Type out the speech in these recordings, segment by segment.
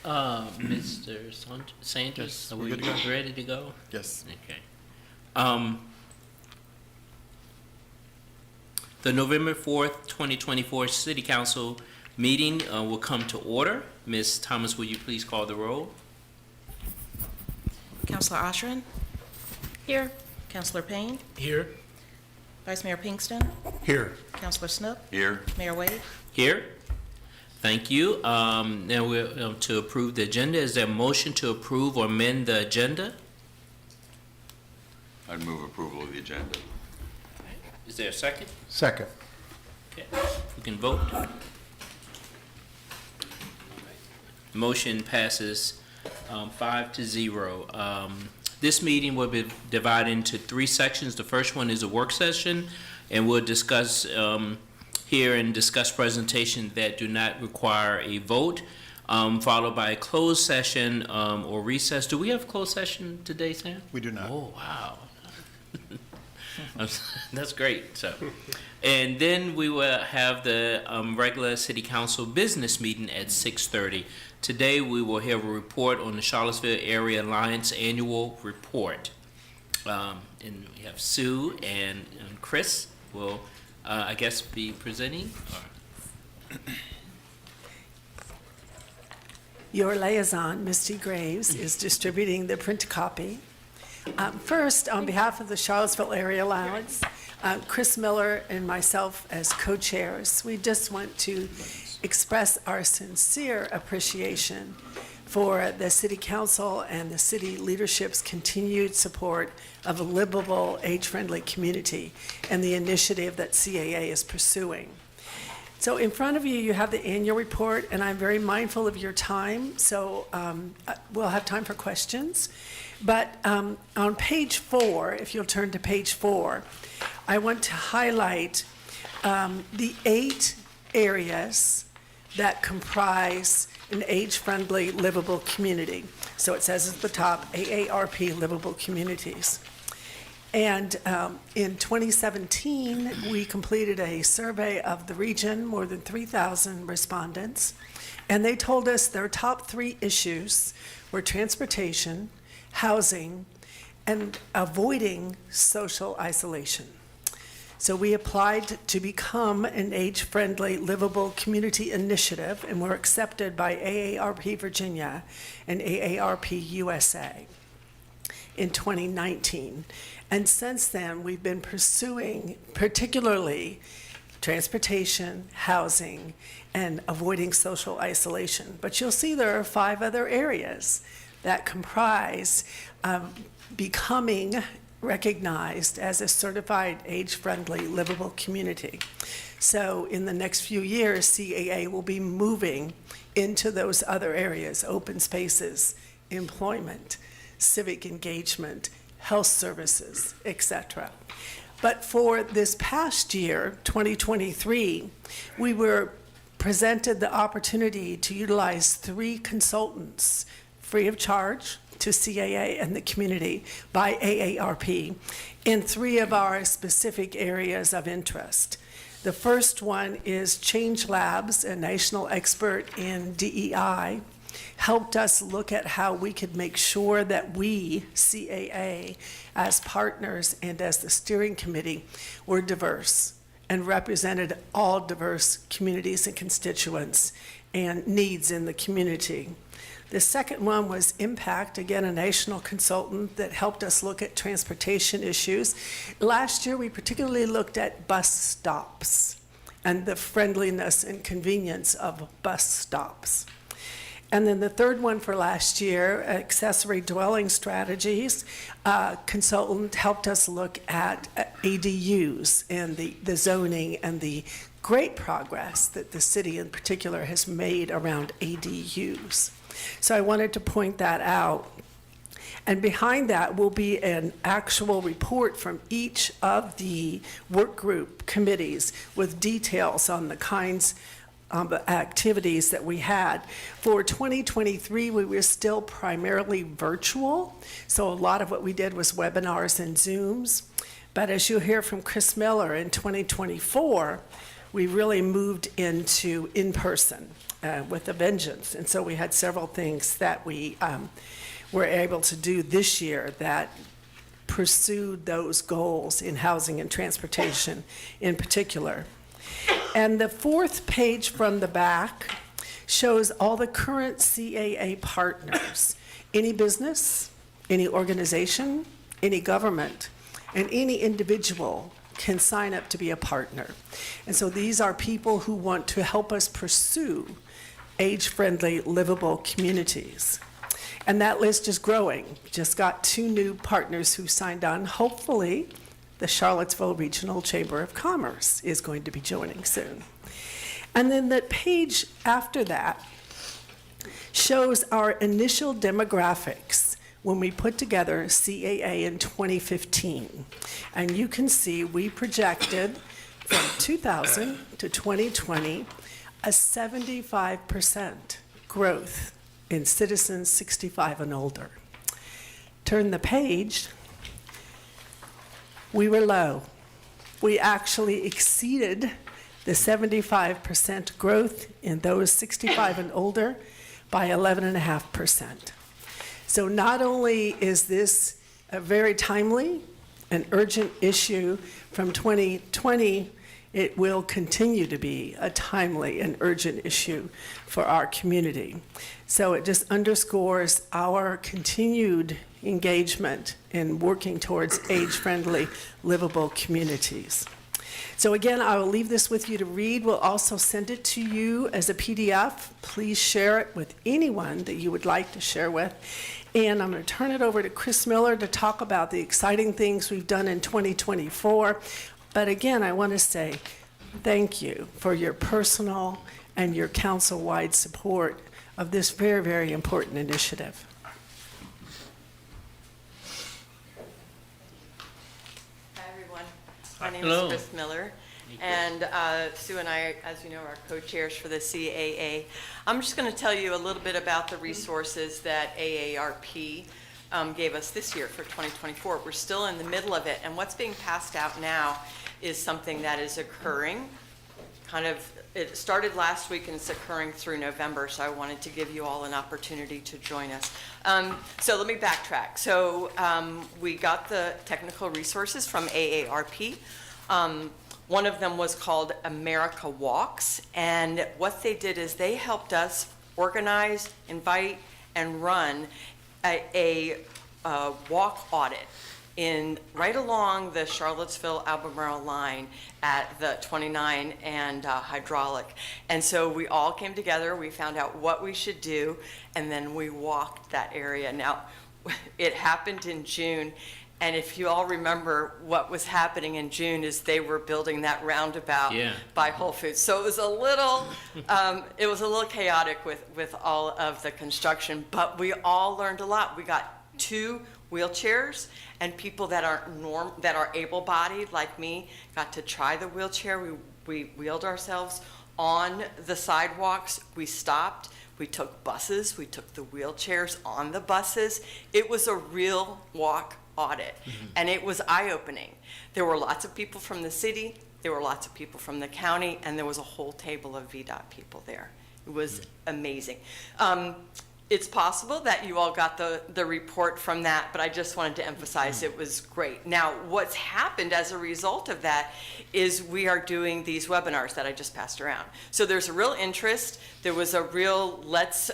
Mr. Sanders, Yes, are we're we good to go. ready to go? Yes. Okay. The November 4th, 2024 City Council meeting will come to order. Ms. Thomas, will you please call the roll? Councilor Oshrin? Here. Councilor Payne? Here. Vice Mayor Pinkston? Here. Councilor Snook? Here. Mayor Wade? Here. Thank you. Now we're to approve the agenda. Is there a motion to approve or amend the agenda? I'd move approval of the agenda. Is there a second? Second. Okay, we can vote. Motion passes 5-0. This meeting will be divided into three sections. The first one is a work session, and we'll discuss here and discuss presentations that do not require a vote, followed by a closed session or recess. Do we have closed session today, Sam? We do not. Oh, wow. That's great. So, and then we will have the regular city council business meeting at 6:30. Today we will have a report on the Charlottesville Area Alliance annual report. And we have Sue and Chris will, I guess, be presenting. Your liaison, Misty Graves, is distributing the print copy. First, on behalf of the Charlottesville Area Alliance, Chris Miller and myself as co-chairs, we just want to express our sincere appreciation for the City Council and the city leadership's continued support of a livable, age-friendly community and the initiative that CAA is pursuing. So in front of you, you have the annual report, and I'm very mindful of your time, so we'll have time for questions. But on page 4, if you'll turn to page 4, I want to highlight the 8 areas that comprise an age-friendly, livable community. So it says at the top, AARP Livable Communities. And in 2017, we completed a survey of the region, more than 3,000 respondents, and they told us their top 3 issues were transportation, housing, and avoiding social isolation. So we applied to become an age-friendly, livable community initiative, and were accepted by AARP Virginia and AARP USA in 2019. And since then, we've been pursuing particularly transportation, housing, and avoiding social isolation. But you'll see there are 5 other areas that comprise becoming recognized as a certified age-friendly, livable community. So in the next few years, CAA will be moving into those other areas: open spaces, employment, civic engagement, health services, etc. But for this past year, 2023, we were presented the opportunity to utilize 3 consultants free of charge to CAA and the community by AARP in 3 of our specific areas of interest. The first one is Change Labs, a national expert in DEI, helped us look at how we could make sure that we, CAA, as partners and as the steering committee, were diverse and represented all diverse communities and constituents and needs in the community. The second one was Impact, again, a national consultant that helped us look at transportation issues. Last year, we particularly looked at bus stops and the friendliness and convenience of bus stops. And then the third one for last year, Accessory Dwelling Strategies, consultant helped us look at ADUs and the zoning and the great progress that the city in particular has made around ADUs. So I wanted to point that out. And behind that will be an actual report from each of the work group committees with details on the kinds of activities that we had. For 2023, we were still primarily virtual, so a lot of what we did was webinars and Zooms. But as you'll hear from Chris Miller, in 2024, we really moved into in-person. with a vengeance. And so we had several things that we were able to do this year that pursued those goals in housing and transportation in particular. And the fourth page from the back shows all the current CAA partners, any business, any organization, any government, and any individual can sign up to be a partner. And so these are people who want to help us pursue age-friendly, livable communities. And that list is growing. Just got 2 new partners who signed on. Hopefully, the Charlottesville Regional Chamber of Commerce is going to be joining soon. And then the page after that shows our initial demographics when we put together CAA in 2015. And you can see we projected from 2000 to 2020 a 75% growth in citizens 65 and older. Turn the page, we were low. We actually exceeded the 75% growth in those 65 and older by 11.5%. So not only is this a very timely and urgent issue from 2020, it will continue to be a timely and urgent issue for our community. So it just underscores our continued engagement in working towards age-friendly, livable communities. So again, I will leave this with you to read. We'll also send it to you as a PDF. Please share it with anyone that you would like to share with. And I'm going to turn it over to Chris Miller to talk about the exciting things we've done in 2024. But again, I want to say thank you for your personal and your council-wide support of this very, very important initiative. Hi, everyone. My name Hello. is Chris Miller, and Sue and I, as you know, are co-chairs for the CAA. I'm just going to tell you a little bit about the resources that AARP gave us this year for 2024. We're still in the middle of it, and what's being passed out now is something that is occurring. It started last week and it's occurring through November, so I wanted to give you all an opportunity to join us. So let me backtrack. So we got the technical resources from AARP. One of them was called America Walks, and what they did is they helped us organize, invite, and run a walk audit right along the Charlottesville-Albemarle line at the 29 and Hydraulic. And so we all came together, we found out what we should do, and then we walked that area. Now, it happened in June, and if you all remember what was happening in June is they were building that roundabout by Whole Foods. So it was a little chaotic with all of the construction, but we all learned a lot. We got 2 wheelchairs, and people that are able-bodied like me got to try the wheelchair. We wheeled ourselves on the sidewalks. We stopped. We took buses. We took the wheelchairs on the buses. It was a real walk audit, and it was eye-opening. There were lots of people from the city. There were lots of people from the county, and there was a whole table of VDOT people there. It was amazing. It's possible that you all got the report from that, but I just wanted to emphasize it was great. Now, what's happened as a result of that is we are doing these webinars that I just passed around. So there's a real interest. There was a real let's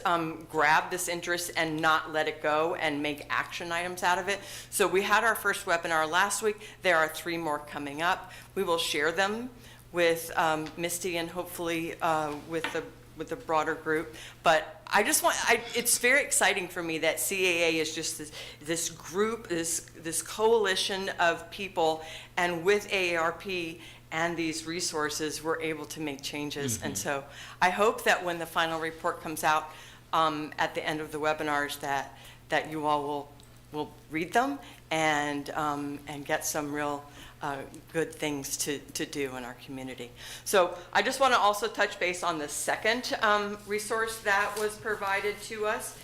grab this interest and not let it go and make action items out of it. So we had our first webinar last week. There are 3 more coming up. We will share them with Misty and hopefully with the broader group. But I just it's very exciting for me that CAA is just this group, this coalition of people, and with AARP and these resources, we're able to make changes. And so I hope that when the final report comes out at the end of the webinars that you all will read them and get some real good things to do in our community. So I just want to also touch base on the second resource that was provided to us.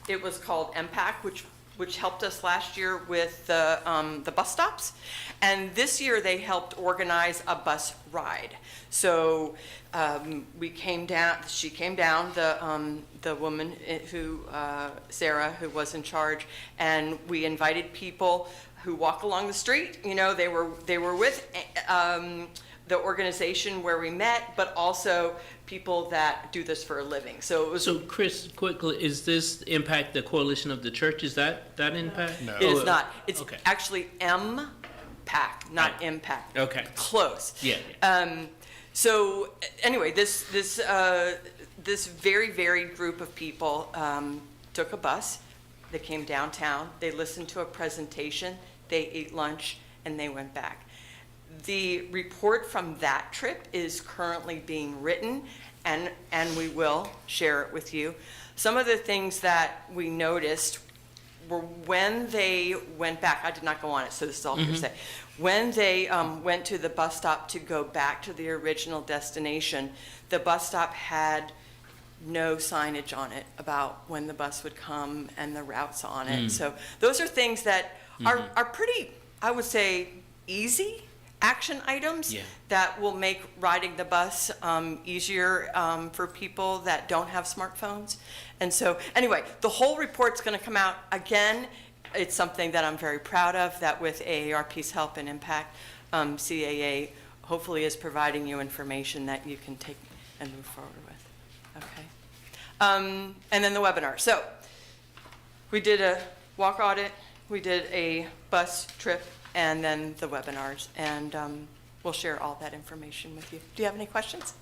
It was called MPAC, which which helped us last year with the bus stops. And this year, they helped organize a bus ride. So she came down, the woman who, Sarah, who was in charge, and we invited people who walk along the street. You know, they were with the organization where we met, but also people that do this for a living. So it was. So Chris, quickly, is this impact the Coalition of the Churches, that impact? No. It is not. It's Okay. actually MPAC, not Right. Impact. Okay. Close. Yeah. So anyway, this very varied group of people took a bus. They came downtown. They listened to a presentation. They ate lunch, and they went back. The report from that trip is currently being written, and we will share it with you. Some of the things that we noticed were when they went back, I did not go on it, so this is all hearsay. When they went to the bus stop to go back to the original destination, the bus stop had no signage on it about when the bus would come and the routes on it. So those are things that are pretty, I would say, easy action items Yeah. that will make riding the bus easier for people that don't have smartphones. And so, anyway, the whole report's going to come out again. It's something that I'm very proud of, that with AARP's help and impact, CAA hopefully is providing you information that you can take and move forward with. Okay. And then the webinar. So we did a walk audit, we did a bus trip, and then the webinars, and we'll share all that information with you. Do you have any questions?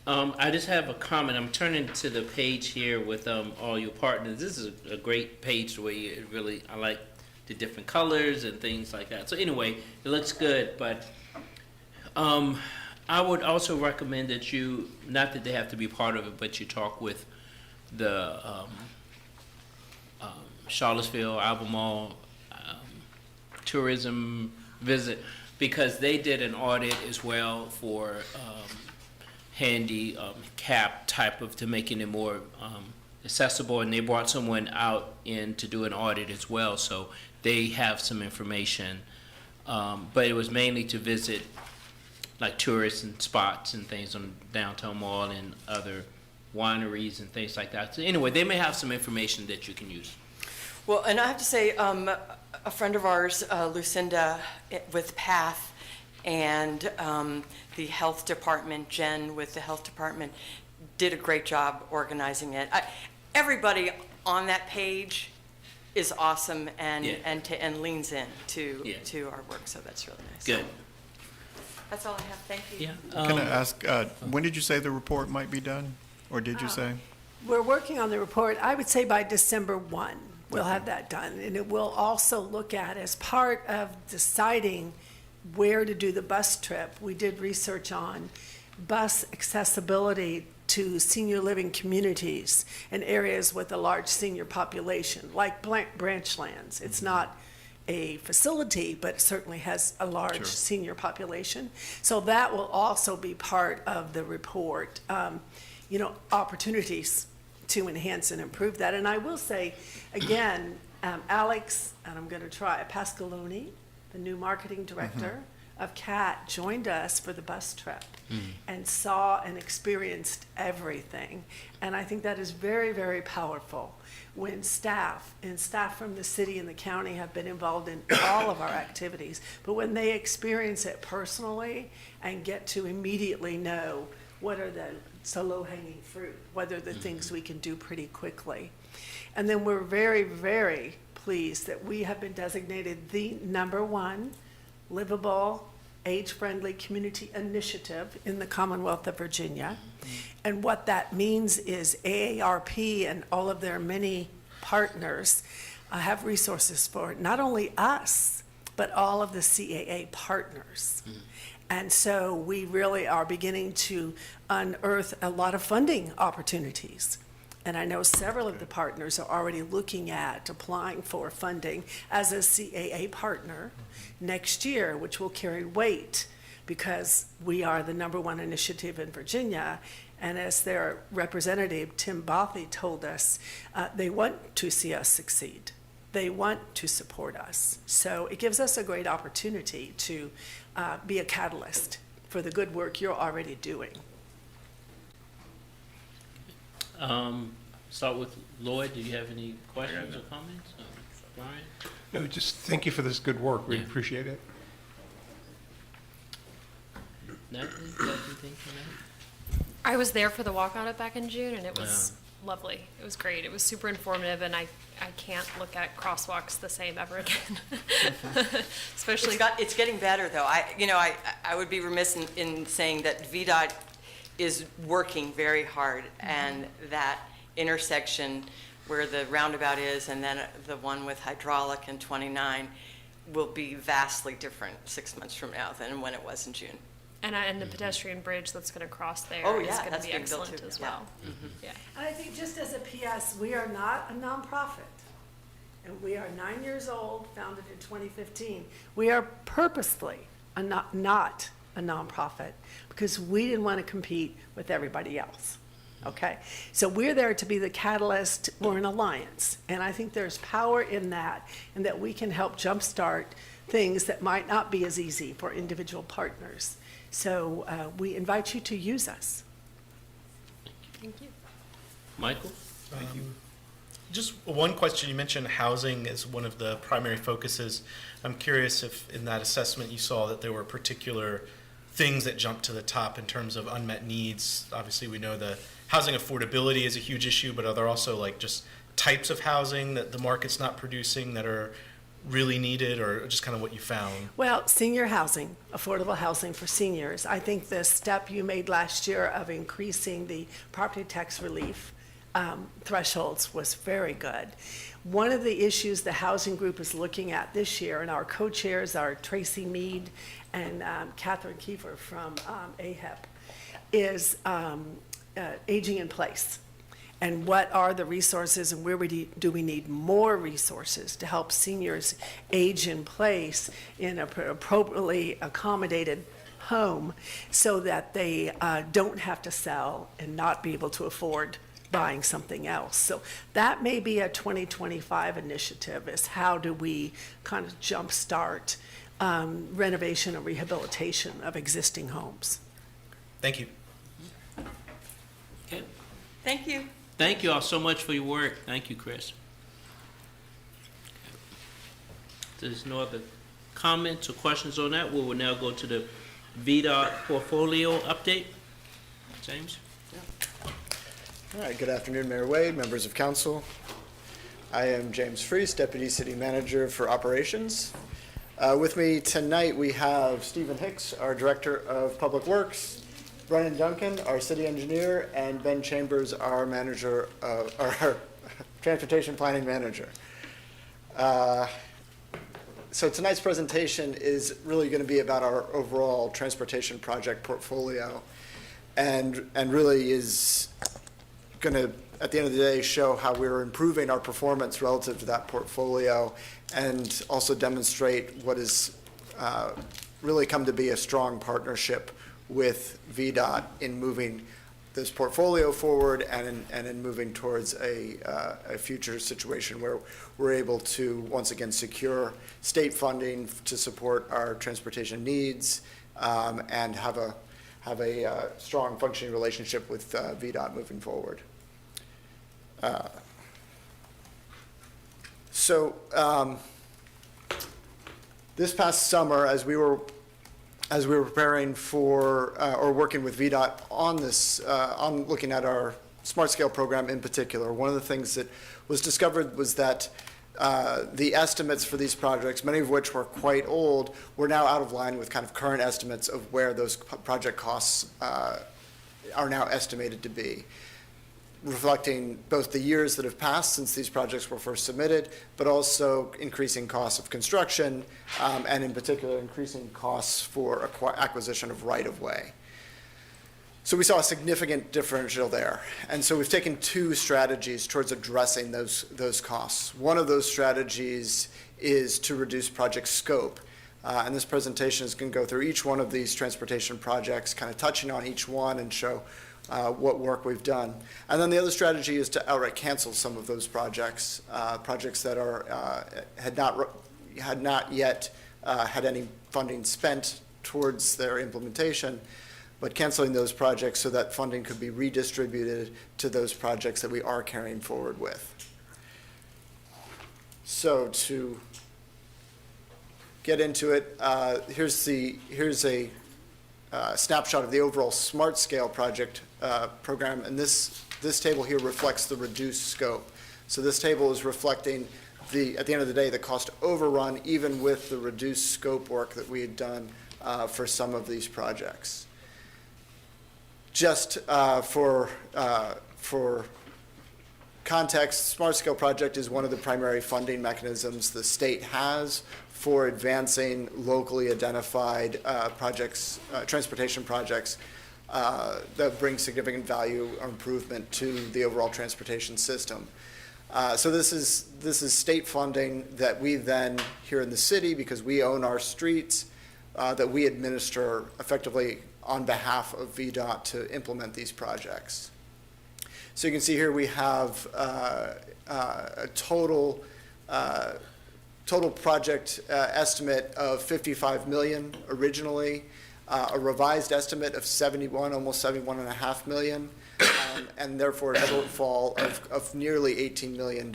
I just have a comment. I'm turning to the page here with all your partners. This is a great page where you really, I like the different colors and things like that. So anyway, it looks good, but I would also recommend that you, not that they have to be part of it, but you talk with the Charlottesville, Albemarle tourism visit, because they did an audit as well for handy cap type of, to making it more accessible, and they brought someone out in to do an audit as well, so they have some information, but it was mainly to visit like tourists and spots and things on downtown mall and other wineries and things like that. So anyway, they may have some information that you can use. Well, and I have to say, a friend of ours, Lucinda with PATH, and the health department, Jen with the health department, did a great job organizing it. Everybody on that page is awesome and Yeah. and leans in to Yeah. to our work, so that's really nice. Good. That's all I have. Thank you. Yeah. Can I ask, when did you say the report might be done? Or did you say? We're working on the report, I would say by December 1, we'll have that done. And it will also look at, as part of deciding where to do the bus trip, we did research on bus accessibility to senior living communities and areas with a large senior population, like Branchlands. It's not a facility, but it certainly has a large Sure. senior population. So that will also be part of the report, opportunities to enhance and improve that. And I will say, again, Alex, and I'm going to try, Pascaloni, the new marketing director of CAT, joined us for the bus trip and saw and experienced everything. And I think that is very, very powerful when staff from the city and the county have been involved in all of our activities, but when they experience it personally and get to immediately know what are the low-hanging fruit, what are the things we can do pretty quickly. And then we're very, very pleased that we have been designated the #1 livable, age-friendly community initiative in the Commonwealth of Virginia. And what that means is AARP and all of their many partners have resources for not only us, but all of the CAA partners. And so we really are beginning to unearth a lot of funding opportunities. And I know several of the partners are already looking at applying for funding as a CAA partner next year, which will carry weight because we are the #1 initiative in Virginia. And as their representative, Tim Bothy, told us, they want to see us succeed. they want to support us. So it gives us a great opportunity to be a catalyst for the good work you're already doing. Start with Lloyd. Do you have any questions or comments? Brian? No, just thank you for this good work. We Yeah. appreciate it. Natalie, you have anything from that? I was there for the walkout up back in June, and it was lovely. It was great. It was super informative, and I can't look at crosswalks the same ever again. Especially, It's getting better, though. I would be remiss in saying that VDOT is working very hard, and that intersection where the roundabout is, and then the one with hydraulic and 29, will be vastly different 6 months from now than when it was in June. and the pedestrian bridge that's going to cross there Oh, is yeah, going to that's be being built excellent too. as Yeah. well. Yeah. And I think just as a PS, we are not a nonprofit. And we are 9 years old, founded in 2015. We are purposefully not a nonprofit because we didn't want to compete with everybody else. Okay? So we're there to be the catalyst. We're an alliance. And I think there's power in that, and that we can help jumpstart things that might not be as easy for individual partners. So we invite you to use us. Thank you. Michael? Just one question. You mentioned housing as one of the primary focuses. I'm curious if in that assessment you saw that there were particular things that jumped to the top in terms of unmet needs. Obviously, we know the housing affordability is a huge issue, but are there also like just types of housing that the market's not producing that are really needed, or just kind of what you found? Well, senior housing, affordable housing for seniors. I think the step you made last year of increasing the property tax relief thresholds was very good. One of the issues the housing group is looking at this year, and our co-chairs are Tracy Mead and Catherine Kiefer from AHEP, is aging in place. And what are the resources, and where do we need more resources to help seniors age in place in an appropriately accommodated home so that they don't have to sell and not be able to afford buying something else. So that may be a 2025 initiative, is how do we kind of jumpstart renovation and rehabilitation of existing homes. Thank you. Okay. Thank you. Thank you all so much for your work. Thank you, Chris. There's no other comments or questions on that. We will now go to the VDOT portfolio update. James? All right, good afternoon, Mayor Wade, members of council. I am James Freese, Deputy City Manager for Operations. With me tonight, we have Stephen Hicks, our Director of Public Works, Brennan Duncan, our City Engineer, and Ben Chambers, our Manager, our Transportation Planning Manager. So tonight's presentation is really going to be about our overall transportation project portfolio, and really is going to, at the end of the day, show how we're improving our performance relative to that portfolio, and also demonstrate what has really come to be a strong partnership with VDOT in moving this portfolio forward and in moving towards a future situation where we're able to once again secure state funding to support our transportation needs, and have a strong functioning relationship with VDOT moving forward. This past summer, as we were preparing for or working with VDOT on this, on looking at our Smart Scale program in particular, one of the things that was discovered was that the estimates for these projects, many of which were quite old, were now out of line with kind of current estimates of where those project costs are now estimated to be, reflecting both the years that have passed since these projects were first submitted, but also increasing costs of construction, and in particular, increasing costs for acquisition of right-of-way. So we saw a significant differential there. And so we've taken two strategies towards addressing those costs. One of those strategies is to reduce project scope. And this presentation is going to go through each one of these transportation projects, kind of touching on each one and show what work we've done. And then the other strategy is to outright cancel some of those projects, projects that had not yet had any funding spent towards their implementation, but canceling those projects so that funding could be redistributed to those projects that we are carrying forward with. So to get into it, here's a snapshot of the overall Smart Scale project program, and this table here reflects the reduced scope. So this table is reflecting at the end of the day, the cost overrun, even with the reduced scope work that we had done for some of these projects. Just for context, Smart Scale project is one of the primary funding mechanisms the state has for advancing locally identified projects, transportation projects that bring significant value or improvement to the overall transportation system. So this is state funding that we then, here in the city, because we own our streets, that we administer effectively on behalf of VDOT to implement these projects. So you can see here we have a total project estimate of 55 million originally, a revised estimate of almost 71.5 million, and therefore a shortfall of nearly $18 million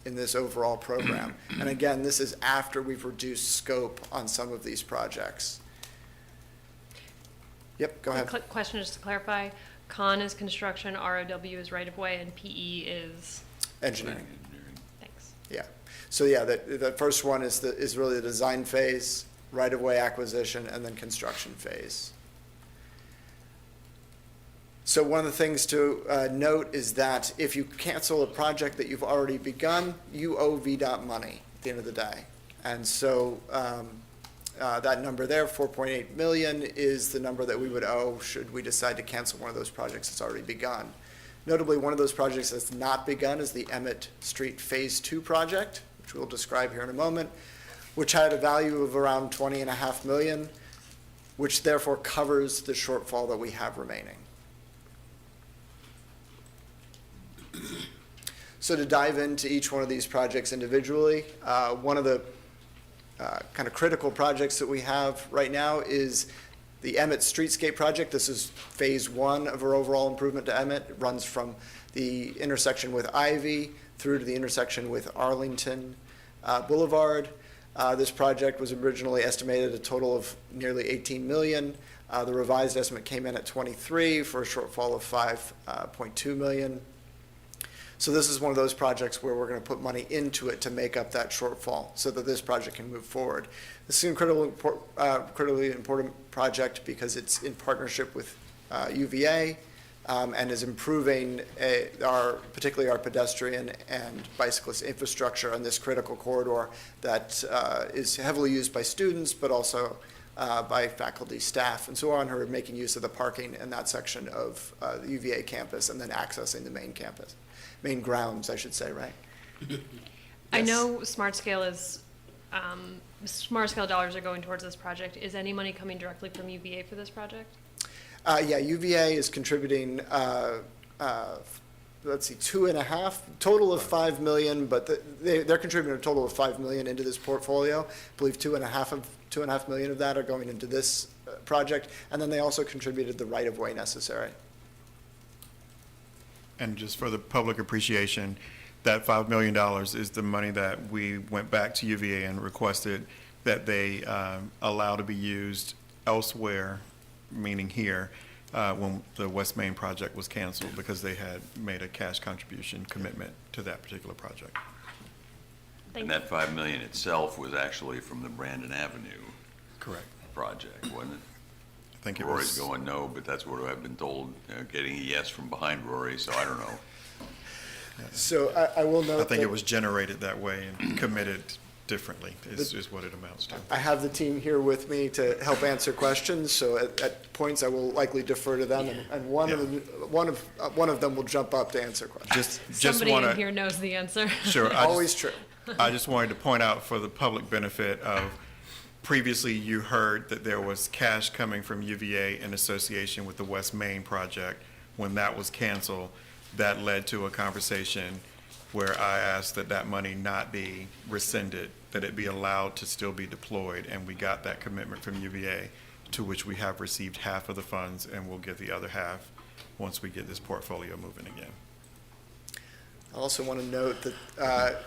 in this overall program. And again, this is after we've reduced scope on some of these projects. Yep, go ahead. Question just to clarify, CON is construction, ROW is right-of-way, and PE is? Engineering. Thanks. Yeah. So yeah, the first one is really the design phase, right-of-way acquisition, and then construction phase. So one of the things to note is that if you cancel a project that you've already begun, you owe VDOT money at the end of the day. And so that number there, 4.8 million, is the number that we would owe should we decide to cancel one of those projects that's already begun. Notably, one of those projects that's not begun is the Emmett Street Phase 2 project, which we'll describe here in a moment, which had a value of around 20.5 million, which therefore covers the shortfall that we have remaining. So to dive into each one of these projects individually, one of the kind of critical projects that we have right now is the Emmett Streetscape project. This is phase 1 of our overall improvement to Emmett. It runs from the intersection with Ivy through to the intersection with Arlington Boulevard. This project was originally estimated a total of nearly 18 million. The revised estimate came in at 23 for a shortfall of 5.2 million. So this is one of those projects where we're going to put money into it to make up that shortfall so that this project can move forward. This is an critically important project because it's in partnership with UVA and is improving particularly our pedestrian and bicyclist infrastructure on this critical corridor that is heavily used by students, but also by faculty, staff, and so on, who are making use of the parking in that section of the UVA campus and then accessing the main campus. Main grounds, I should say, right? I Yes. know Smart Scale is, Smart Scale dollars are going towards this project. Is any money coming directly from UVA for this project? Yeah, UVA is contributing, let's see, 2.5, total of 5 million, but they're contributing a total of 5 million into this portfolio. I believe 2.5 million of that are going into this project, and then they also contributed the right-of-way necessary. And just for the public appreciation, that $5 million is the money that we went back to UVA and requested that they allow to be used elsewhere, meaning here, when the West Main project was canceled because they had made a cash contribution commitment to that particular project. Thank And that 5 million itself was actually from the Brandon Avenue Correct. project, wasn't it? I think it Rory's was. going no, but that's what I've been told, getting a yes from behind Rory, so I don't know. So I will note I think that it was generated that way and committed differently is what it amounts to. I have the team here with me to help answer questions, so at points I will likely defer to them, and one of them will jump up to answer questions. Just Somebody want in to, here knows the answer. sure, Always true. I just wanted to point out for the public benefit of, previously you heard that there was cash coming from UVA in association with the West Main project when that was canceled, that led to a conversation where I asked that that money not be rescinded, that it be allowed to still be deployed, and we got that commitment from UVA, to which we have received half of the funds, and we'll get the other half once we get this portfolio moving again. I also want to note that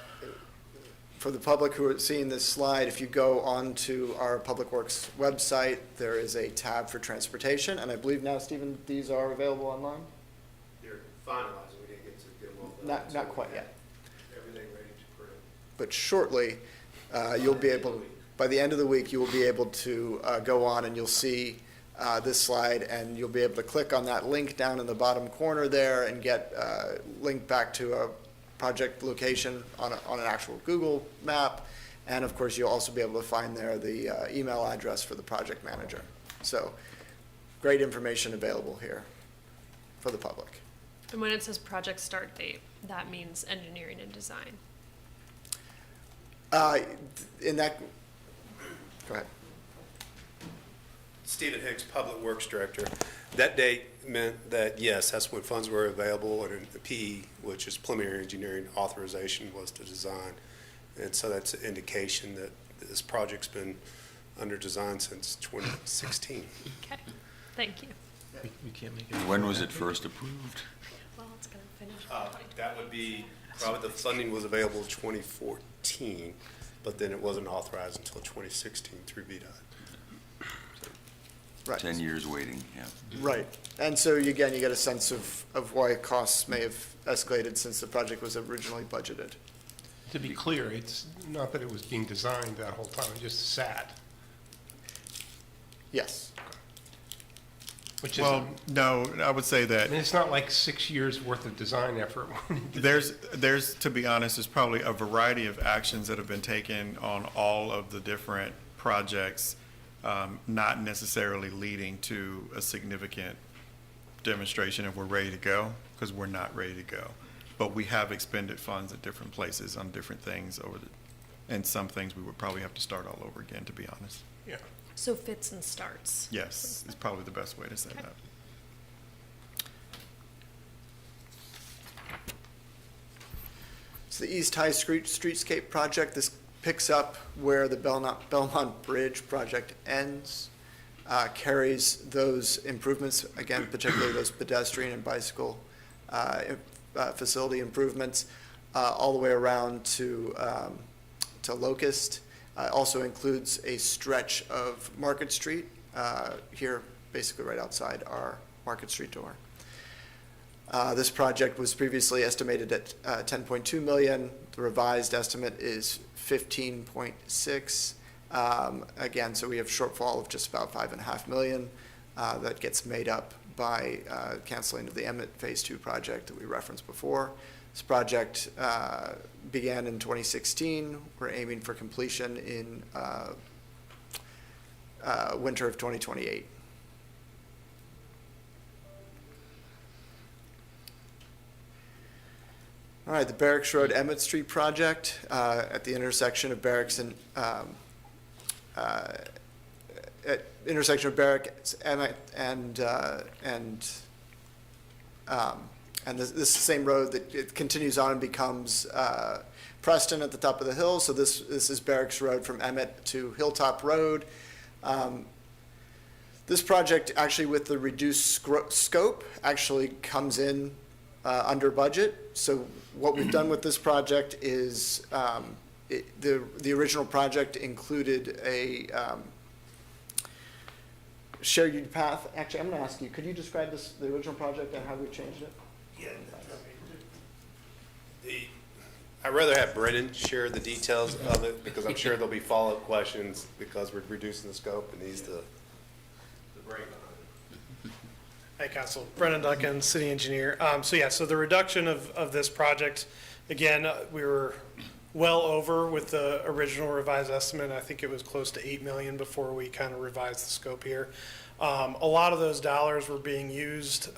for the public who are seeing this slide, if you go onto our Public Works website, there is a tab for transportation, and I believe now, Stephen, these are available online? They're finalizing, we didn't get to get them all done. Not quite yet. Everything ready to print. But shortly, you'll be able, by the end of the week, you will be able to go on and you'll see this slide, and you'll be able to click on that link down in the bottom corner there and get linked back to a project location on an actual Google map. And of course, you'll also be able to find there the email address for the project manager. So great information available here for the public. And when it says project start date, that means engineering and design. In that, go ahead. Stephen Hicks, Public Works Director. That date meant that, yes, that's when funds were available, and the P, which is preliminary engineering authorization, was to design. And so that's an indication that this project's been under design since 2016. Okay, thank you. We can't make it. When was it first approved? Well, it's gonna finish. That would be, probably the funding was available in 2014, but then it wasn't authorized until 2016 through VDOT. Right. 10 years waiting, yeah. Right. And so again, you get a sense of why costs may have escalated since the project was originally budgeted. To be clear, it's not that it was being designed that whole time, it just sat, Yes. which is, Well, no, I would say I that mean, it's not like 6 years' worth of design effort. there's, to be honest, there's probably a variety of actions that have been taken on all of the different projects, not necessarily leading to a significant demonstration if we're ready to go, because we're not ready to go. But we have expended funds at different places on different things and some things we would probably have to start all over again, to be honest. Yeah. So fits and starts. Yes, is probably the best way to say Okay. that. So the East High Streetscape project, this picks up where the Belmont Bridge project ends, carries those improvements, again, particularly those pedestrian and bicycle facility improvements, all the way around to Locust. Also includes a stretch of Market Street, here basically right outside our Market Street door. This project was previously estimated at 10.2 million. The revised estimate is 15.6. Again, so we have a shortfall of just about 5.5 million. That gets made up by canceling of the Emmett Phase 2 project that we referenced before. This project began in 2016. We're aiming for completion in winter of 2028. All right, the Barracks Road Emmett Street project at the intersection of Barracks and at intersection of Barracks Emmett and this is the same road that it continues on and becomes Preston at the top of the hill. So this is Barracks Road from Emmett to Hilltop Road. This project, actually with the reduced scope, actually comes in under budget. So what we've done with this project is the original project included a shared use path. Actually, I'm going to ask you, could you describe the original project and how we've changed it? Yeah. I'd rather have Brennan share the details of it, because I'm sure there'll be follow-up questions, because we're reducing the scope and he's the brain behind it. Hi, Council. Brennan Duncan, City Engineer. So the reduction of this project, again, we were well over with the original revised estimate. I think it was close to 8 million before we kind of revised the scope here. A lot of those dollars were being used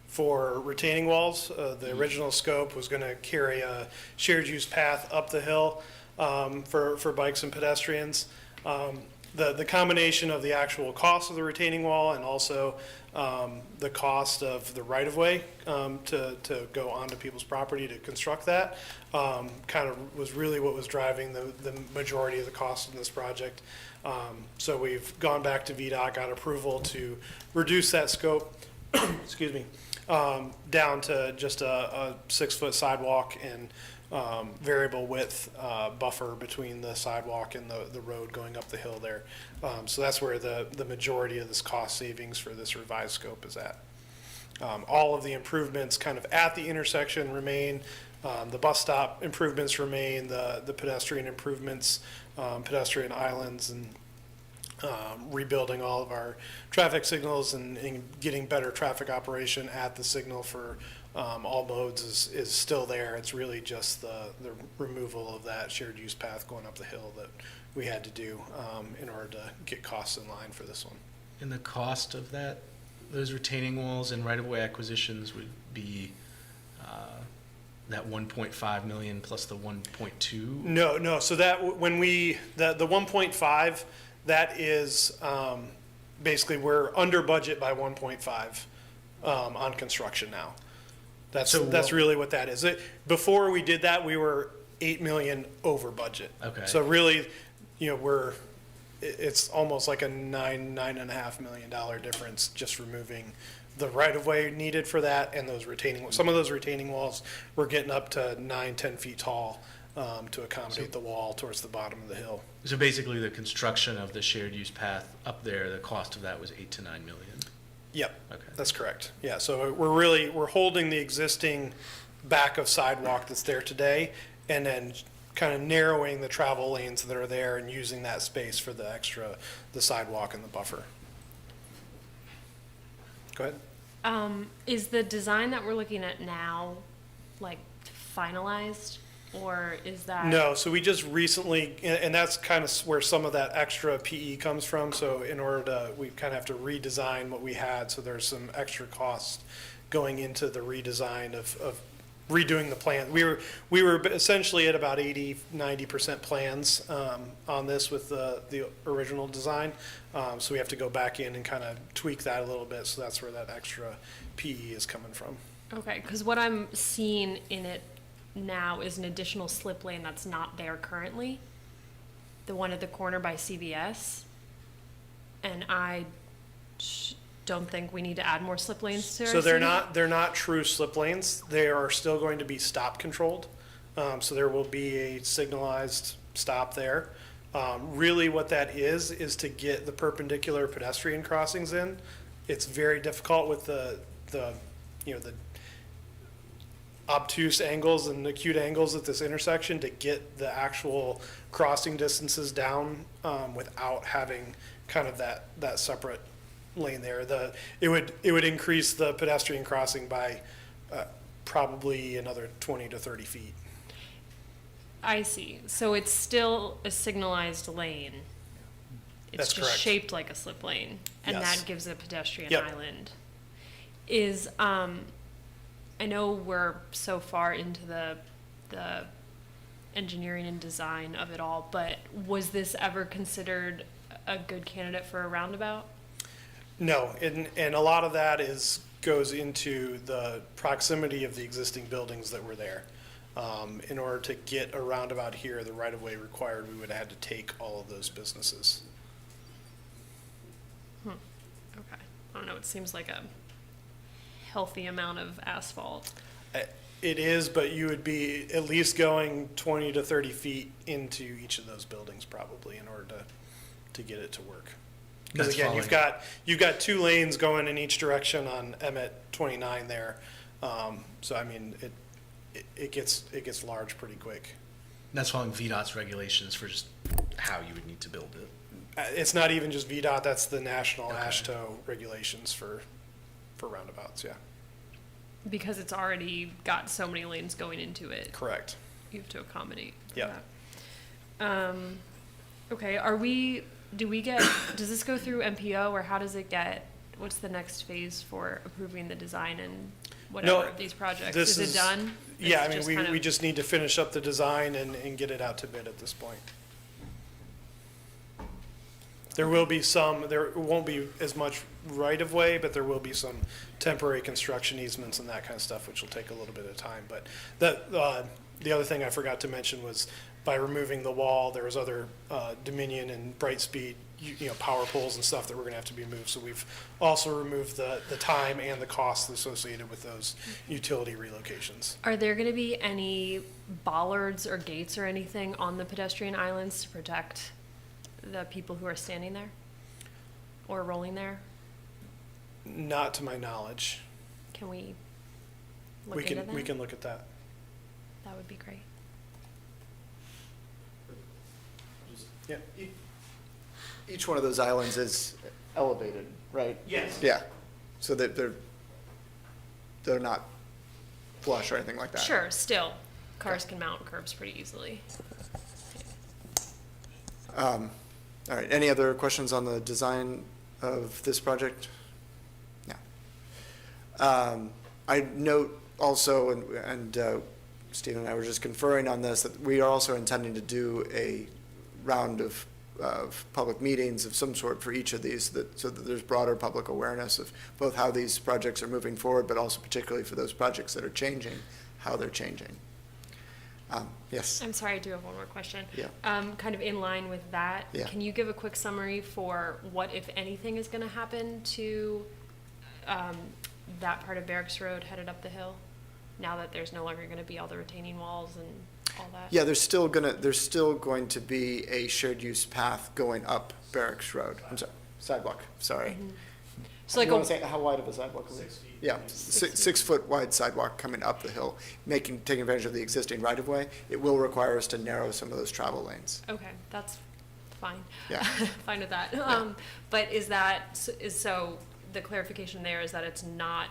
for retaining walls. The original scope was going to carry a shared use path up the hill for bikes and pedestrians. The combination of the actual cost of the retaining wall and also the cost of the right-of-way to go onto people's property to construct that kind of was really what was driving the majority of the cost in this project. So we've gone back to VDOT, got approval to reduce that scope, excuse me, down to just a 6-foot sidewalk and variable width buffer between the sidewalk and the road going up the hill there. So that's where the majority of this cost savings for this revised scope is at. All of the improvements kind of at the intersection remain. The bus stop improvements remain, the pedestrian improvements, pedestrian islands, and rebuilding all of our traffic signals and getting better traffic operation at the signal for all modes is still there. It's really just the removal of that shared use path going up the hill that we had to do in order to get costs in line for this one. And the cost of that, those retaining walls and right-of-way acquisitions would be that 1.5 million plus the 1.2? No. So that when the 1.5, that is basically we're under budget by 1.5 on construction now. That's really what that is. Before we did that, we were 8 million over budget. Okay. So really, it's almost like a $9.5 million difference just removing the right of way needed for that and those retaining walls. Some of those retaining walls were getting up to 9-10 feet tall to accommodate the wall towards the bottom of the hill. So basically the construction of the shared use path up there, the cost of that was 8 to 9 million. Yep, Okay. that's correct. Yeah, so we're holding the existing back of sidewalk that's there today and then kind of narrowing the travel lanes that are there and using that space for the sidewalk and the buffer. Go ahead. Is the design that we're looking at now, like, finalized, or is that? No, so we just recently, and that's kind of where some of that extra PE comes from. So in order to, we kind of have to redesign what we had. So there's some extra costs going into the redesign of redoing the plan. We were essentially at about 80-90% plans on this with the original design. So we have to go back in and kind of tweak that a little bit. So that's where that extra PE is coming from. Okay, because what I'm seeing in it now is an additional slip lane that's not there currently. The one at the corner by CVS. And I don't think we need to add more slip lanes to our So they're city. they're not true slip lanes. They are still going to be stop controlled. So there will be a signalized stop there. Really what that is to get the perpendicular pedestrian crossings in. It's very difficult with the obtuse angles and acute angles at this intersection to get the actual crossing distances down without having kind of that separate lane there. It would increase the pedestrian crossing by probably another 20 to 30 feet. I see. So it's still a signalized lane. It's That's just correct. shaped like a slip lane, and Yes. that gives a pedestrian Yep. island. I know we're so far into the engineering and design of it all, but was this ever considered a good candidate for a roundabout? No, and a lot of that goes into the proximity of the existing buildings that were there. In order to get a roundabout here, the right-of-way required, we would have had to take all of those businesses. Okay. I don't know, it seems like a healthy amount of asphalt. It is, but you would be at least going 20 to 30 feet into each of those buildings probably in order to get it to work. Because That's again, following. you've got 2 lanes going in each direction on Emmett 29 there. So I mean, it gets large pretty quick. That's following VDOT's regulations for just how you would need to build it. It's not even just VDOT, that's the national Okay. ASHTO regulations for roundabouts, yeah. Because it's already got so many lanes going into it, Correct. you have to accommodate for Yep. that. Okay, does this go through MPO, or how does it what's the next phase for approving the design and whatever of these projects? this Is it done? Yeah, I It's mean, just we kind of- just need to finish up the design and get it out to bid at this point. There will be some, there won't be as much right-of-way, but there will be some temporary construction easements and that kind of stuff, which will take a little bit of time. But the other thing I forgot to mention was by removing the wall, there was other Dominion and Brightspeed, power poles and stuff that were gonna have to be moved. So we've also removed the time and the costs associated with those utility relocations. Are there going to be any bollards or gates or anything on the pedestrian islands to protect the people who are standing there or rolling there? Not to my knowledge. Can we We look into can, we that? can look at that. That would be great. Yeah. Each one of those islands is elevated, right? Yes. Yeah, so that they're not flush or anything like that. Sure, still, cars can mount curbs pretty easily. All right, any other questions on the design of this project? No. I note also, and Steve and I were just conferring on this, that we are also intending to do a round of public meetings of some sort for each of these, so that there's broader public awareness of both how these projects are moving forward, but also particularly for those projects that are changing, how they're changing. Yes. I'm sorry, I do have one more question. Yeah. Kind of in line with that, Yeah. can you give a quick summary for what, if anything, is gonna happen to, that part of Barracks Road headed up the hill? Now that there's no longer gonna be all the retaining walls and all that? Yeah, there's still going to be a shared use path going up Barracks Road. I'm sorry, sidewalk, sorry. So like You wanna a, say, how wide of a sidewalk? 6 feet. Yeah, 6 foot wide sidewalk coming up the hill, taking advantage of the existing right of way. It will require us to narrow some of those travel lanes. okay, that's fine. Yeah. Fine with that. Yeah. But so the clarification there is that it's not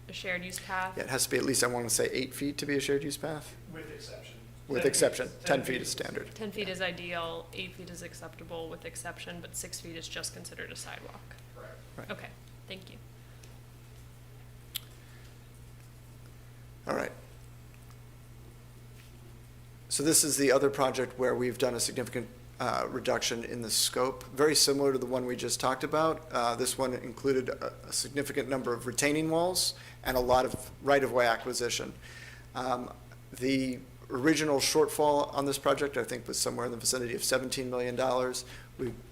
a shared use path? Yeah, it has to be at least, I want to say 8 feet to be a shared use path, With exception. with exception, 10 feet is standard. 10 feet is ideal, 8 feet is acceptable with exception, but 6 feet is just considered a sidewalk. Correct. Right. Okay, thank you. All right. So this is the other project where we've done a significant reduction in the scope, very similar to the one we just talked about. This one included a significant number of retaining walls and a lot of right-of-way acquisition. The original shortfall on this project, I think, was somewhere in the vicinity of $17 million.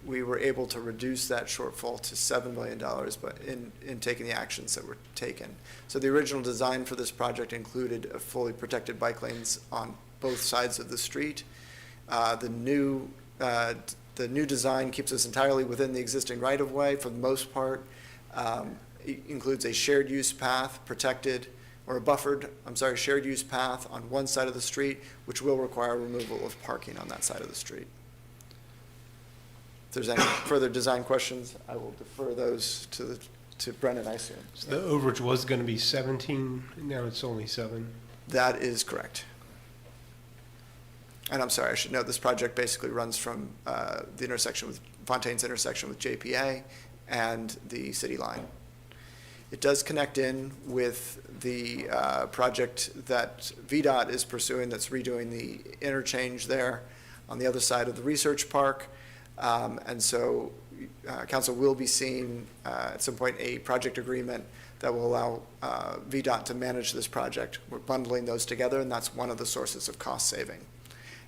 We were able to reduce that shortfall to $7 million, but in taking the actions that were taken. So the original design for this project included fully protected bike lanes on both sides of the street. The new design keeps us entirely within the existing right-of-way for the most part. It includes a shared use path protected, or a buffered, shared use path on one side of the street, which will require removal of parking on that side of the street. If there's any further design questions, I will defer those to Brendan, I assume. So the overage was going to be 17, now it's only 7. That is correct. And I'm sorry, I should note, this project basically runs from the intersection with, Fontaine's intersection with JPA and the city line. It does connect in with the project that VDOT is pursuing that's redoing the interchange there on the other side of the research park. And so council will be seeing at some point a project agreement that will allow VDOT to manage this project. We're bundling those together, and that's one of the sources of cost saving.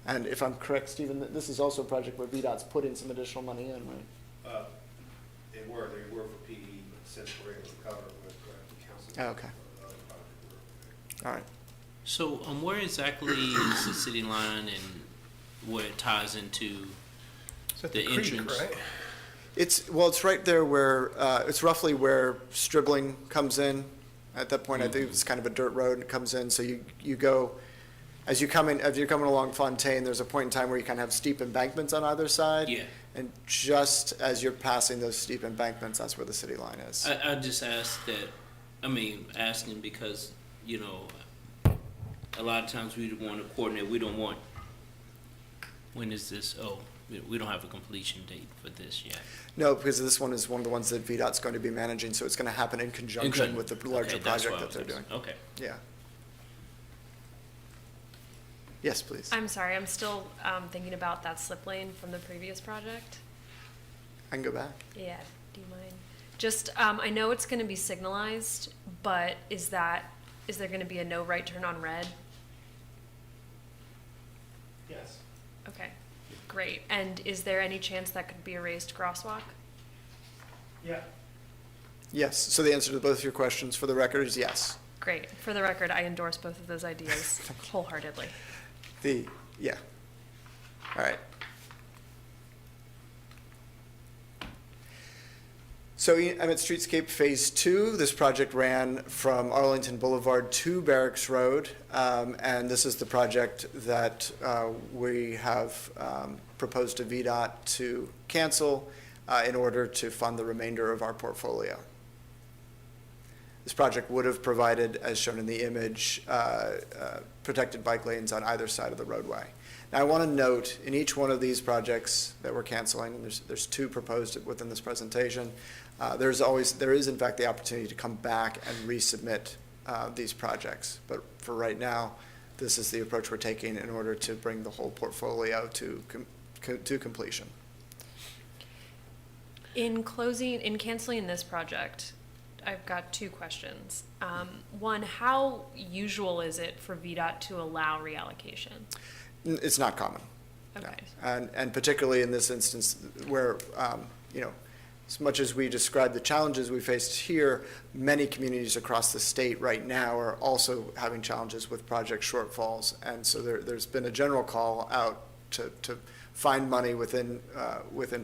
And if I'm correct, Stephen, this is also a project where VDOT's put in some additional money in, right? They were for PE, but since we're able to cover it with the council. Oh, okay. All right. So, where exactly is the city line and where it ties into Is that the creek, entrance? right? It's right there where, it's roughly where Stribling comes in. At that point, I think it's kind of a dirt road and it comes in, so you go, as you're coming along Fontaine, there's a point in time where you kind of have steep embankments on either side. Yeah. And just as you're passing those steep embankments, that's where the city line is. I just asked that, asking because, a lot of times we want to coordinate, we don't want, when is this, we don't have a completion date for this yet. No, because this one is one of the ones that VDOT's going to be managing, so it's going to happen in conjunction with the larger Okay, that's project what I that was they're doing. asking. Okay. Yeah. Yes, please. I'm sorry, I'm still thinking about that slip lane from the previous project. I can go back. Yeah, do you mind? Just, I know it's gonna be signalized, but is there gonna be a no right turn on red? Yes. Okay, great. And is there any chance that could be a raised crosswalk? Yeah. Yes, so the answer to both of your questions for the record is yes. Great. For the record, I endorse both of those ideas wholeheartedly. Yeah. All right. So Emmett Streetscape Phase 2, this project ran from Arlington Boulevard to Barracks Road, and this is the project that we have proposed to VDOT to cancel in order to fund the remainder of our portfolio. This project would have provided, as shown in the image, protected bike lanes on either side of the roadway. Now, I want to note, in each one of these projects that we're canceling, and there's two proposed within this presentation, there is in fact the opportunity to come back and resubmit these projects. But for right now, this is the approach we're taking in order to bring the whole portfolio to completion. In canceling this project, I've got two questions. One, how usual is it for VDOT to allow reallocation? It's not common. Okay. No. And particularly in this instance where, as much as we described the challenges we faced here, many communities across the state right now are also having challenges with project shortfalls. And so there's been a general call out to find money within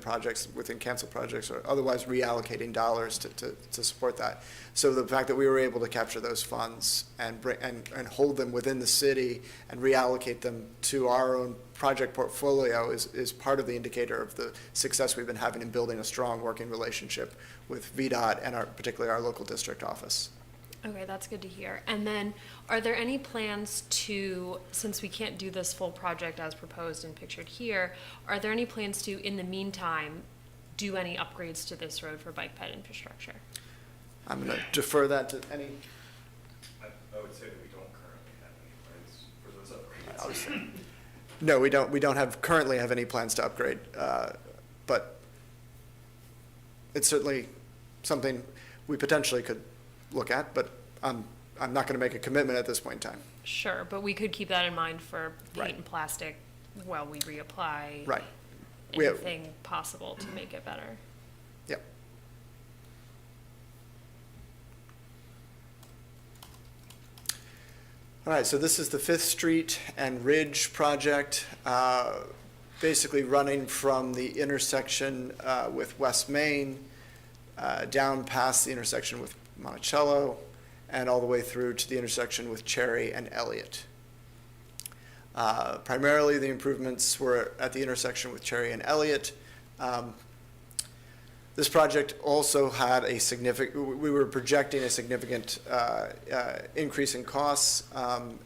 projects, within canceled projects, or otherwise reallocating dollars to support that. So the fact that we were able to capture those funds and hold them within the city and reallocate them to our own project portfolio is part of the indicator of the success we've been having in building a strong working relationship with VDOT and particularly our local district office. Okay, that's good to hear. And then, are there any plans to, since we can't do this full project as proposed and pictured here, are there any plans to, in the meantime, do any upgrades to this road for bike ped infrastructure? I'm going to defer that to any. I would say that we don't currently have any plans for those upgrades. No, we don't currently have any plans to upgrade, but it's certainly something we potentially could look at, but I'm not going to make a commitment at this point in time. Sure, but we could keep that in mind for paint Right. and plastic while we reapply. Right. Anything possible to make it better. Yep. All right, so this is the Fifth Street and Ridge project, basically running from the intersection with West Main, down past the intersection with Monticello, and all the way through to the intersection with Cherry and Elliott. Primarily, the improvements were at the intersection with Cherry and Elliott. This project also had we were projecting a significant increase in costs,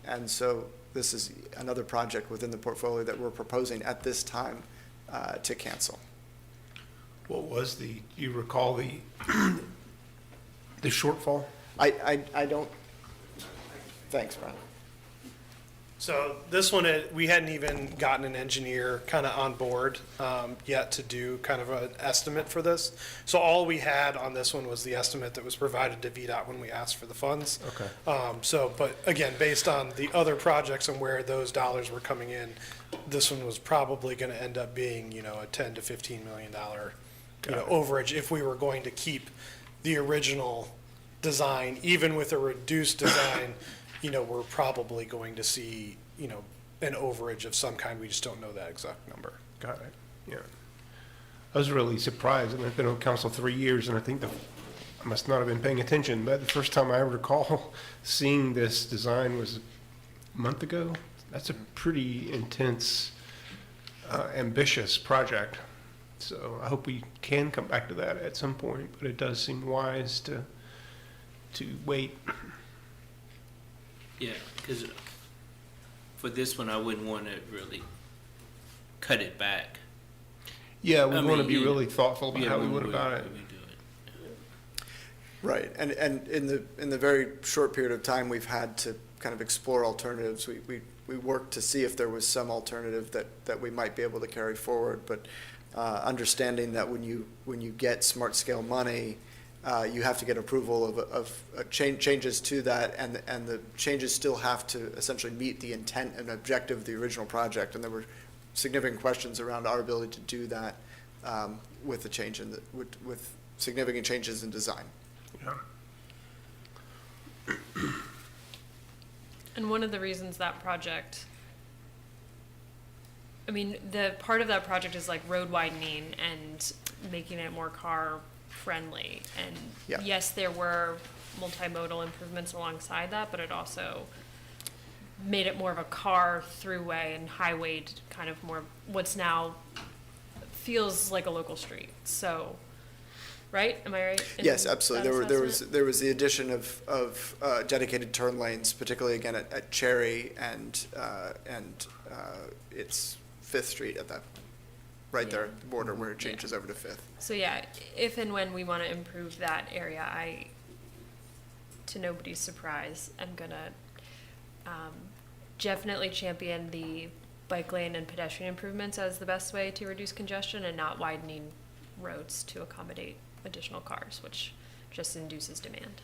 and so this is another project within the portfolio that we're proposing at this time to cancel. What was do you recall the shortfall? I don't, thanks, Brian. So this one, we hadn't even gotten an engineer kind of on board yet to do kind of an estimate for this. So all we had on this one was the estimate that was provided to VDOT when we asked for the funds. Okay. But again, based on the other projects and where those dollars were coming in, this one was probably going to end up being, a $10 to $15 million, overage if we were going to keep the original design, even with a reduced design. We're probably going to see, an overage of some kind. We just don't know that exact number. Got it, yeah. I was really surprised, and I've been on council 3 years, and I think I must not have been paying attention, but the first time I ever recall seeing this design was a month ago. That's a pretty intense, ambitious project. So I hope we can come back to that at some point, but it does seem wise to wait. Yeah, because for this one, I wouldn't want to really cut it back. Yeah, we I want to mean, be yeah. really thoughtful about Yeah, how we when went about it. when we do it. Right, and in the very short period of time we've had to kind of explore alternatives, we worked to see if there was some alternative that we might be able to carry forward, but understanding that when you get smart scale money, you have to get approval of changes to that, and the changes still have to essentially meet the intent and objective of the original project. And there were significant questions around our ability to do that with the change with significant changes in design. Yeah. And one of the reasons that project, I mean, the part of that project is like road widening and making it more car friendly. And Yeah. yes, there were multimodal improvements alongside that, but it also made it more of a car throughway and highway, kind of more what's now feels like a local street. So, right? Am I right? in Yes, absolutely. that There assessment? was the addition of dedicated turn lanes, particularly again at Cherry and it's Fifth Street at that point, right there at the border where it changes over to Fifth. So yeah, if and when we want to improve that area, to nobody's surprise, I'm gonna definitely champion the bike lane and pedestrian improvements as the best way to reduce congestion and not widening roads to accommodate additional cars, which just induces demand.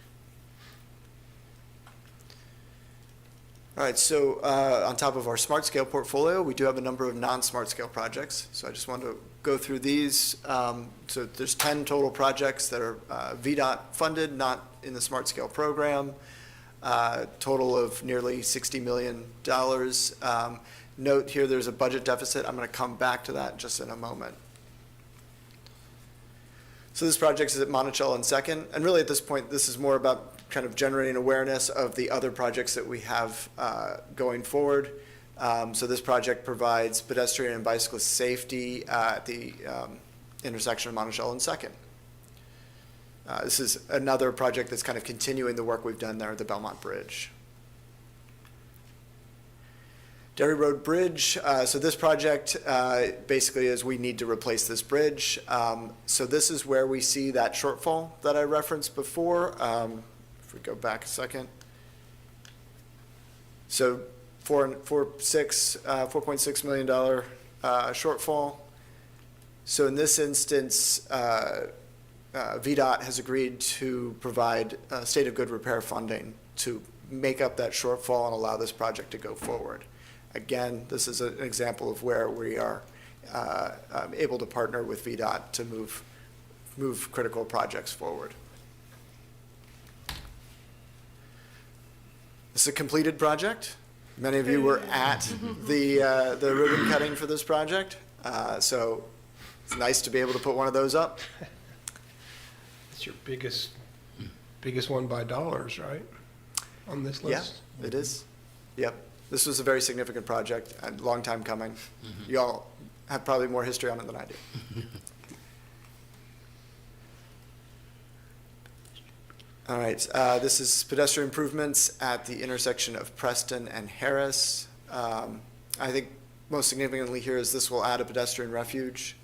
All right, so on top of our smart scale portfolio, we do have a number of non-smart scale projects. So I just wanted to go through these. So there's 10 total projects that are VDOT funded, not in the smart scale program. Total of nearly $60 million. Note here, there's a budget deficit. I'm going to come back to that just in a moment. So this project is at Monticello and Second, and really at this point, this is more about kind of generating awareness of the other projects that we have going forward. So this project provides pedestrian and bicyclist safety at the intersection of Monticello and Second. This is another project that's kind of continuing the work we've done there at the Belmont Bridge. Derry Road Bridge, so this project basically is we need to replace this bridge. So this is where we see that shortfall that I referenced before. If we go back a second. So $4.6 million shortfall. So in this instance, VDOT has agreed to provide state of good repair funding to make up that shortfall and allow this project to go forward. Again, this is an example of where we are able to partner with VDOT to move critical projects forward. This is a completed project. Many of you were at the ribbon cutting for this project, so it's nice to be able to put one of those up. It's your biggest one by dollars, right? On this list? Yeah, it is. Yep. This was a very significant project, a long time coming. You all have probably more history on it than I do. All right, this is pedestrian improvements at the intersection of Preston and Harris. I think most significantly here is this will add a pedestrian refuge.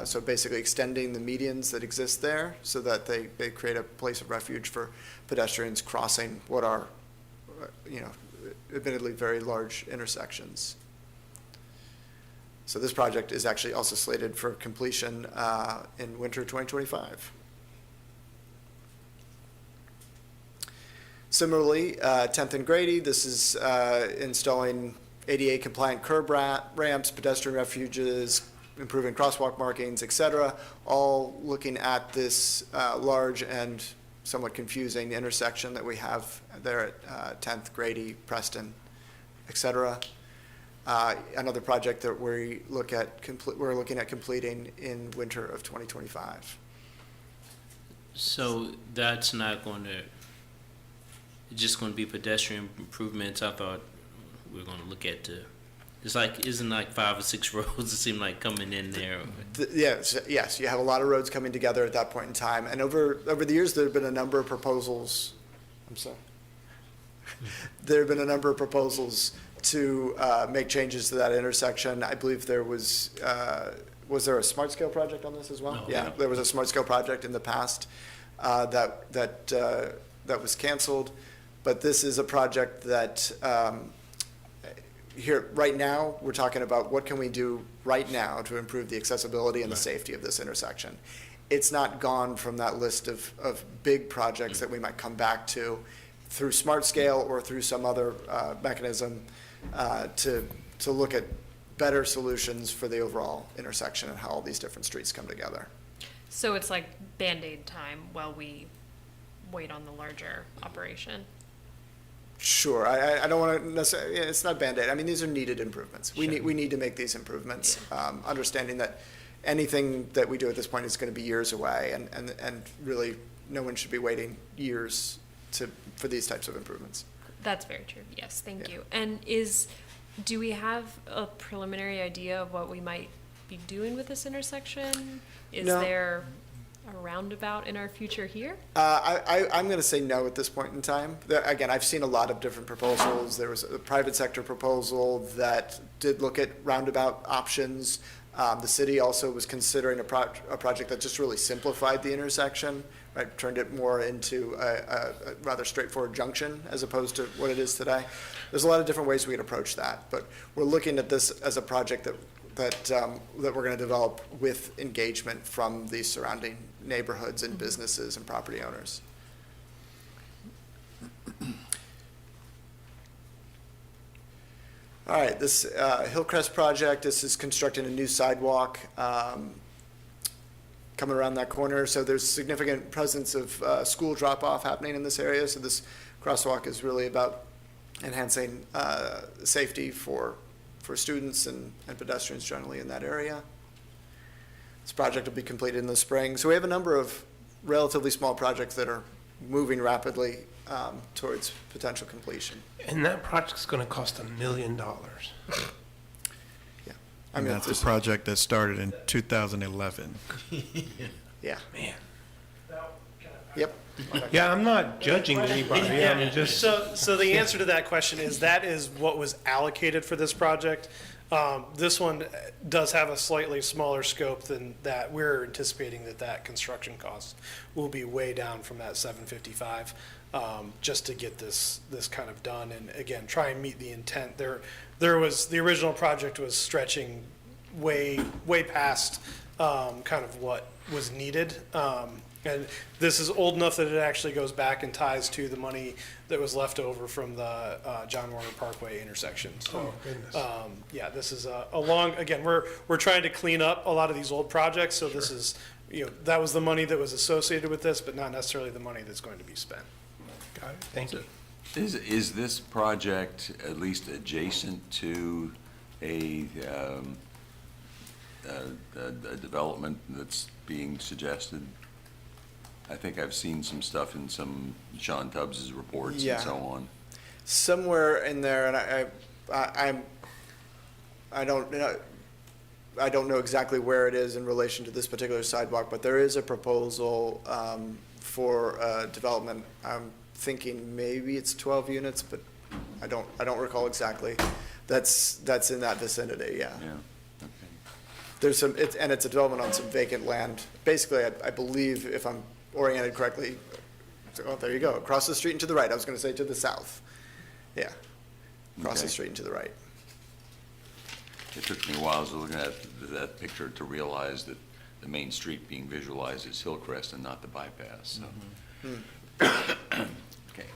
So basically extending the medians that exist there so that they create a place of refuge for pedestrians crossing what are, admittedly very large intersections. So this project is actually also slated for completion in winter 2025. Similarly, 10th and Grady, this is installing ADA compliant curb ramps, pedestrian refuges, improving crosswalk markings, et cetera, all looking at this large and somewhat confusing intersection that we have there at 10th, Grady, Preston, et cetera. Another project that we're looking at completing in winter of 2025. So that's not going to, just going to be pedestrian improvements. I thought we were going to look at isn't like 5 or 6 roads it seem like coming in there. Yes, you have a lot of roads coming together at that point in time. And over the years, there have been a number of proposals. I'm sorry. There have been a number of proposals to make changes to that intersection. I believe there was there a smart scale project on this as well? No. Yeah, there was a smart scale project in the past that was canceled. But this is a project that here, right now, we're talking about what can we do right now to improve the accessibility and the safety of this intersection. It's not gone from that list of big projects that we might come back to through Smart Scale or through some other mechanism to look at better solutions for the overall intersection and how all these different streets come together. So it's like Band-Aid time while we wait on the larger operation. Sure, I don't want to necessarily, it's not Band-Aid. I mean, these are needed improvements. We need to make these improvements, understanding that anything that we do at this point is going to be years away, and really, no one should be waiting years for these types of improvements. That's very true. Yes, thank Yeah. you. And do we have a preliminary idea of what we might be doing with this intersection? Is No. there a roundabout in our future here? I'm going to say no at this point in time. Again, I've seen a lot of different proposals. There was a private sector proposal that did look at roundabout options. The city also was considering a project that just really simplified the intersection, right? Turned it more into a rather straightforward junction as opposed to what it is today. There's a lot of different ways we could approach that, but we're looking at this as a project that we're going to develop with engagement from these surrounding neighborhoods and businesses and property owners. All right, this Hillcrest project, this is constructing a new sidewalk coming around that corner. So there's significant presence of school drop-off happening in this area. So this crosswalk is really about enhancing safety for students and pedestrians generally in that area. This project will be completed in the spring. So we have a number of relatively small projects that are moving rapidly towards potential completion. And that project's going to cost $1 million. Yeah. And that's a project that started in 2011. Yeah. Man. Yep. Yeah, I'm not judging anybody. I'm just. So the answer to that question is that is what was allocated for this project. This one does have a slightly smaller scope than that. We're anticipating that construction cost will be way down from that 755, just to get this kind of done. And again, try and meet the intent. There was, the original project was stretching way past kind of what was needed. And this is old enough that it actually goes back and ties to the money that was left over from the John Warner Parkway intersection. So, goodness. yeah, this is a long, again, we're trying to clean up a lot of these old projects. So this is, that was the money that was associated with this, but not necessarily the money that's going to be spent. Got it. Thank you. Is this project at least adjacent to a development that's being suggested? I think I've seen some stuff in some Sean Tubbs's reports and so on. Somewhere in there, and I don't know exactly where it is in relation to this particular sidewalk, but there is a proposal for development. I'm thinking maybe it's 12 units, but I don't recall exactly. That's in that vicinity, yeah. Yeah, okay. There's it's a development on some vacant land. Basically, I believe, if I'm oriented correctly, oh, there you go, across the street and to the right. I was going to say to the south. Yeah, across the Okay. street and to the right. It took me a while, as I was looking at that picture, to realize that the main street being visualized is Hillcrest and not the bypass, so. Okay.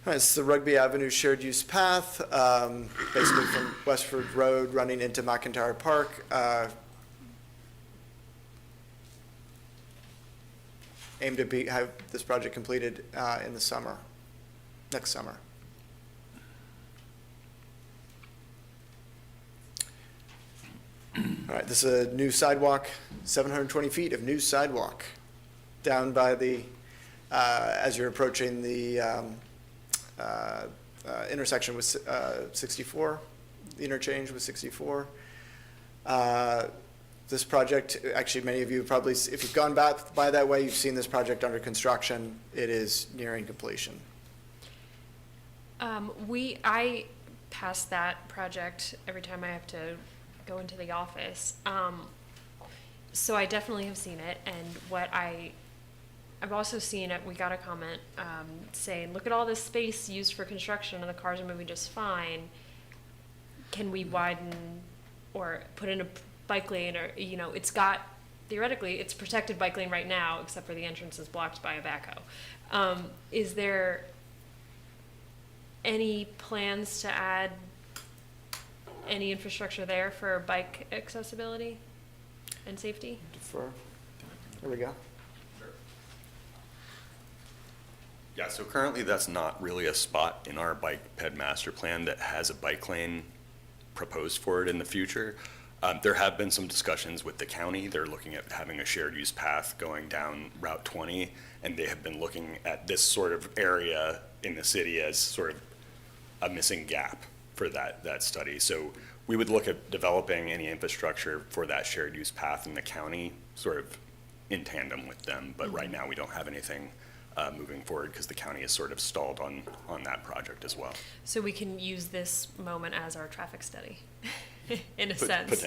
All right, it's the Rugby Avenue shared use path, basically from Westford Road running into McIntyre Park. Aim to have this project completed in the summer, next summer. All right, this is a new sidewalk, 720 feet of new sidewalk down by the, as you're approaching the intersection with 64, the interchange with 64. This project, actually, many of you probably, if you've gone by that way, you've seen this project under construction. It is nearing completion. I pass that project every time I have to go into the office. So I definitely have seen it, and what I I've also seen it, we got a comment, saying, look at all this space used for construction and the cars are moving just fine. Can we widen or put in a bike lane, or, you know, it's got, theoretically, it's protected bike lane right now, except for the entrance is blocked by a backhoe. Is there any plans to add any infrastructure there for bike accessibility and safety? There we go. Yeah, so currently that's not really a spot in our bike ped master plan that has a bike lane proposed for it in the future. There have been some discussions with the county. They're looking at having a shared use path going down Route 20, and they have been looking at this sort of area in the city as sort of a missing gap for that study. So we would look at developing any infrastructure for that shared use path in the county, sort of in tandem with them. But right now, we don't have anything moving forward because the county is sort of stalled on that project as well. So we can use this moment as our traffic study, in a sense.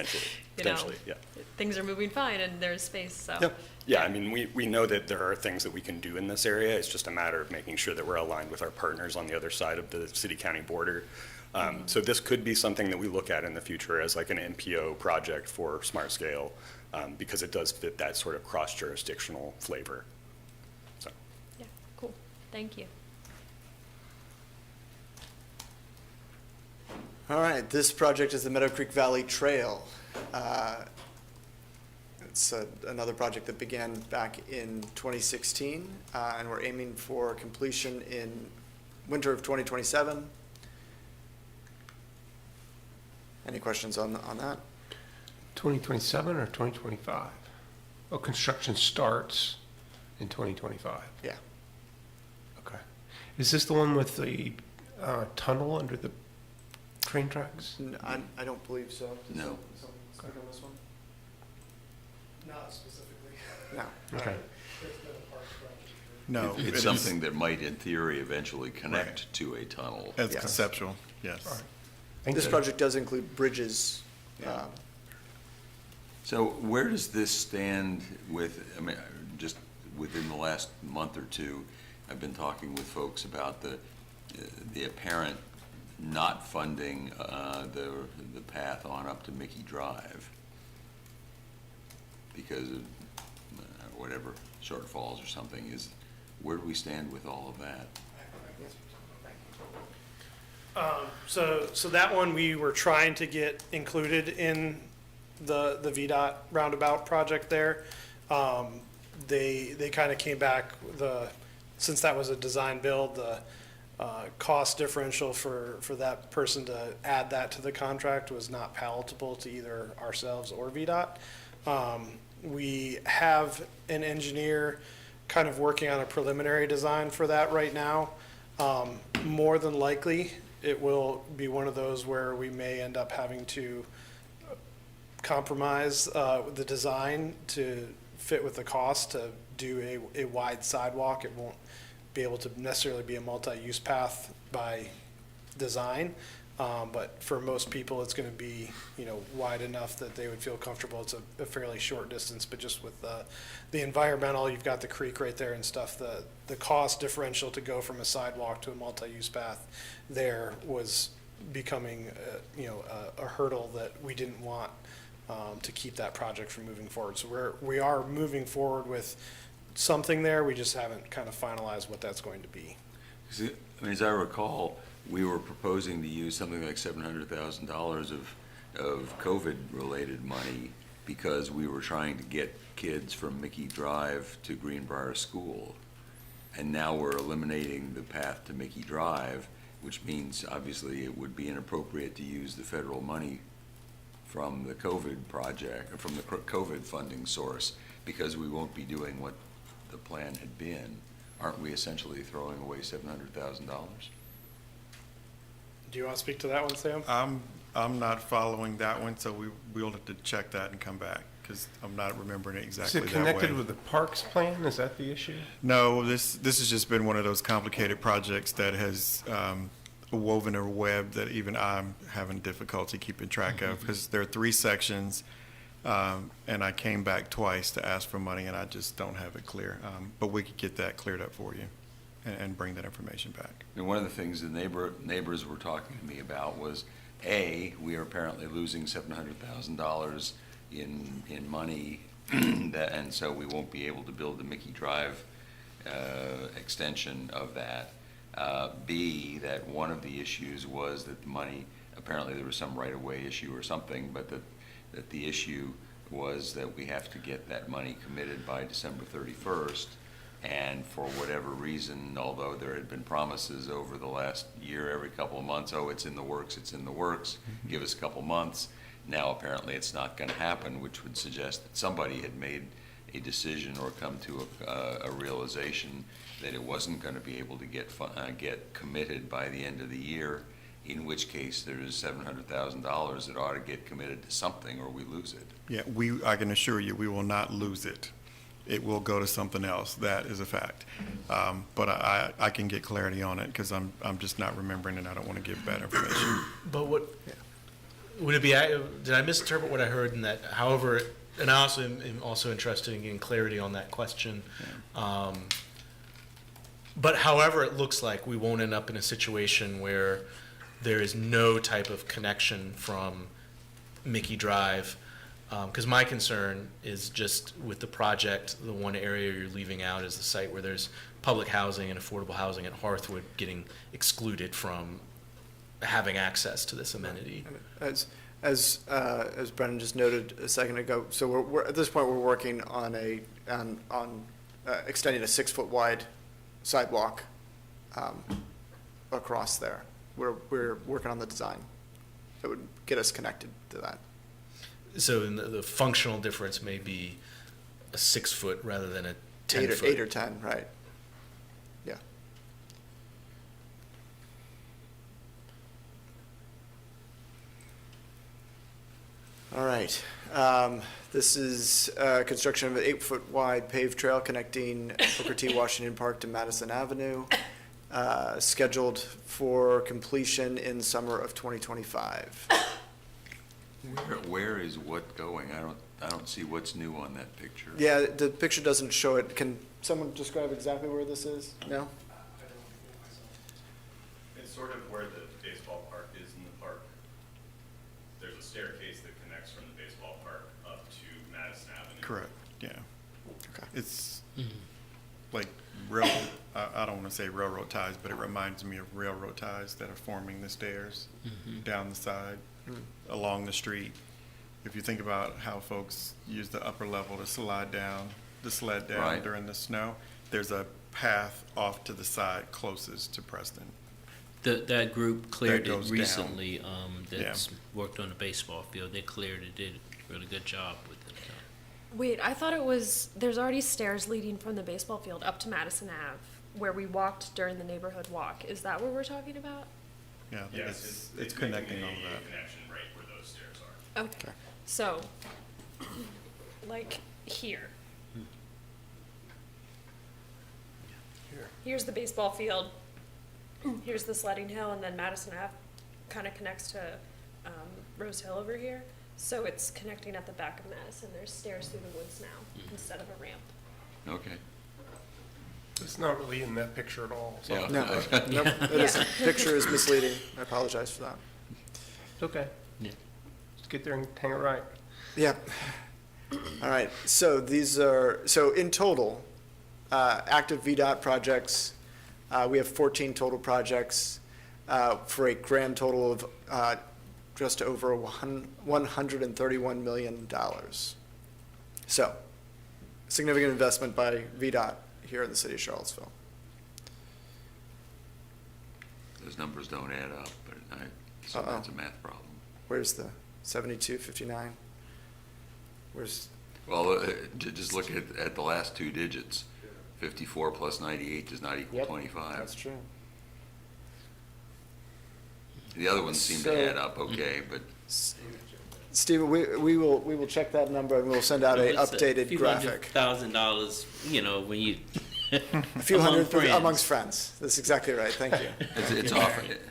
Potentially, yeah. Things are moving fine and there's space, so. Yep. Yeah, I mean, we know that there are things that we can do in this area. It's just a matter of making sure that we're aligned with our partners on the other side of the city-county border. So this could be something that we look at in the future as like an NPO project for Smart Scale, because it does fit that sort of cross-jurisdictional flavor. So. Yeah, cool. Thank you. All right, this project is the Meadow Creek Valley Trail. It's another project that began back in 2016, and we're aiming for completion in winter of 2027. Any questions on that? 2027 or 2025? Oh, construction starts in 2025. Yeah. Okay. Is this the one with the tunnel under the train tracks? I don't believe so. Does No. someone speak on this one? Not specifically. No. Okay. No. It's something that might, in theory, eventually connect to a tunnel. It's Yes. conceptual, yes. This project does include bridges. Yeah. So where does this stand with, I mean, just within the last month or two, I've been talking with folks about the apparent not funding the path on up to Mickey Drive because of whatever shortfalls or something. Where do we stand with all of that? So that one we were trying to get included in the VDOT roundabout project there. They kind of came back, since that was a design build, the cost differential for that person to add that to the contract was not palatable to either ourselves or VDOT. We have an engineer kind of working on a preliminary design for that right now. More than likely, it will be one of those where we may end up having to compromise the design to fit with the cost to do a wide sidewalk. It won't be able to necessarily be a multi-use path by design, but for most people, it's going to be, wide enough that they would feel comfortable. It's a fairly short distance, but just with the environmental, you've got the creek right there and stuff. The cost differential to go from a sidewalk to a multi-use path there was becoming, a hurdle that we didn't want to keep that project from moving forward. So we are moving forward with something there. We just haven't kind of finalized what that's going to be. I mean, as I recall, we were proposing to use something like $700,000 of COVID-related money because we were trying to get kids from Mickey Drive to Greenbrier School. And now we're eliminating the path to Mickey Drive, which means obviously it would be inappropriate to use the federal money from the COVID project, from the COVID funding source, because we won't be doing what the plan had been. Aren't we essentially throwing away $700,000? Do you want to speak to that one, Sam? I'm not following that one, so we'll have to check that and come back, because I'm not remembering it exactly that way. Is it connected with the parks plan? Is that the issue? No, this has just been one of those complicated projects that has woven a web that even I'm having difficulty keeping track of, because there are 3 sections, And I came back twice to ask for money, and I just don't have it clear. But we could get that cleared up for you and bring that information back. And one of the things the neighbors were talking to me about was, A, we are apparently losing $700,000 in money, and so we won't be able to build the Mickey Drive extension of that. B, that one of the issues was that the money, apparently there was some right-of-way issue or something, but that the issue was that we have to get that money committed by December 31st. And for whatever reason, although there had been promises over the last year, every couple of months, oh, it's in the works, give us a couple months. Now apparently it's not going to happen, which would suggest that somebody had made a decision or come to a realization that it wasn't going to be able to get committed by the end of the year, in which case there's $700,000 that ought to get committed to something or we lose it. Yeah, I can assure you, we will not lose it. It will go to something else. That is a fact. But I can get clarity on it because I'm just not remembering and I don't want to give bad information. But what, would it be, did I misinterpret what I heard in that, however, and I also am also interested in getting clarity on that question. But however it looks like, we won't end up in a situation where there is no type of connection from Mickey Drive. Because my concern is just with the project, the one area you're leaving out is the site where there's public housing and affordable housing at Hearthwood getting excluded from having access to this amenity. As Brendan just noted a second ago, so we're at this point we're working on extending a 6-foot wide sidewalk across there. We're working on the design that would get us connected to that. So the functional difference may be a 6-foot rather than a 10-foot. 8 or 10, right? Yeah. All right. This is construction of an 8-foot wide paved trail connecting Booker T. Washington Park to Madison Avenue, scheduled for completion in summer of 2025. Where is what going? I don't see what's new on that picture. Yeah, the picture doesn't show it. Can someone describe exactly where this is? No? It's sort of where the baseball park is in the park. There's a staircase that connects from the baseball park up to Madison Avenue. Correct, yeah. Okay. It's like I don't want to say railroad ties, but it reminds me of railroad ties that are forming the stairs down the side, along the street. If you think about how folks use the upper level to sled down Right. during the snow, there's a path off to the side closest to Preston. That group cleared That it goes down. recently, that's worked on the baseball field. They cleared it, did a really good job with it. Wait, I thought it was, there's already stairs leading from the baseball field up to Madison Ave, where we walked during the neighborhood walk. Is that what we're talking about? Yeah, I think Yes, it's connecting all making of an that. ADA connection right where those stairs are. Okay, so, like here. Here's the baseball field, here's the sledding hill, and then Madison Ave kind of connects to Rose Hill over here. So it's connecting at the back of Madison. There's stairs through the woods now instead of a ramp. Okay. It's not really in that picture at all. So. Yeah. No, nope, picture is misleading. I apologize for that. It's okay. Yeah. Just get there and hang it right. Yeah. All right, so in total, active VDOT projects, we have 14 total projects for a grand total of just over $131 million. So, significant investment by VDOT here in the city of Charlottesville. Those numbers don't add up, but so that's a math problem. Where's the 7259? Where's, Well, just look at the last two digits. 54 plus 98 does not equal 25. that's true. The other ones seem So- to add up okay, but Stephen, we will check that number and we'll send out a updated graphic. $100,000, when you. A few among hundred friends. amongst friends. That's exactly right. Thank you. it's off. It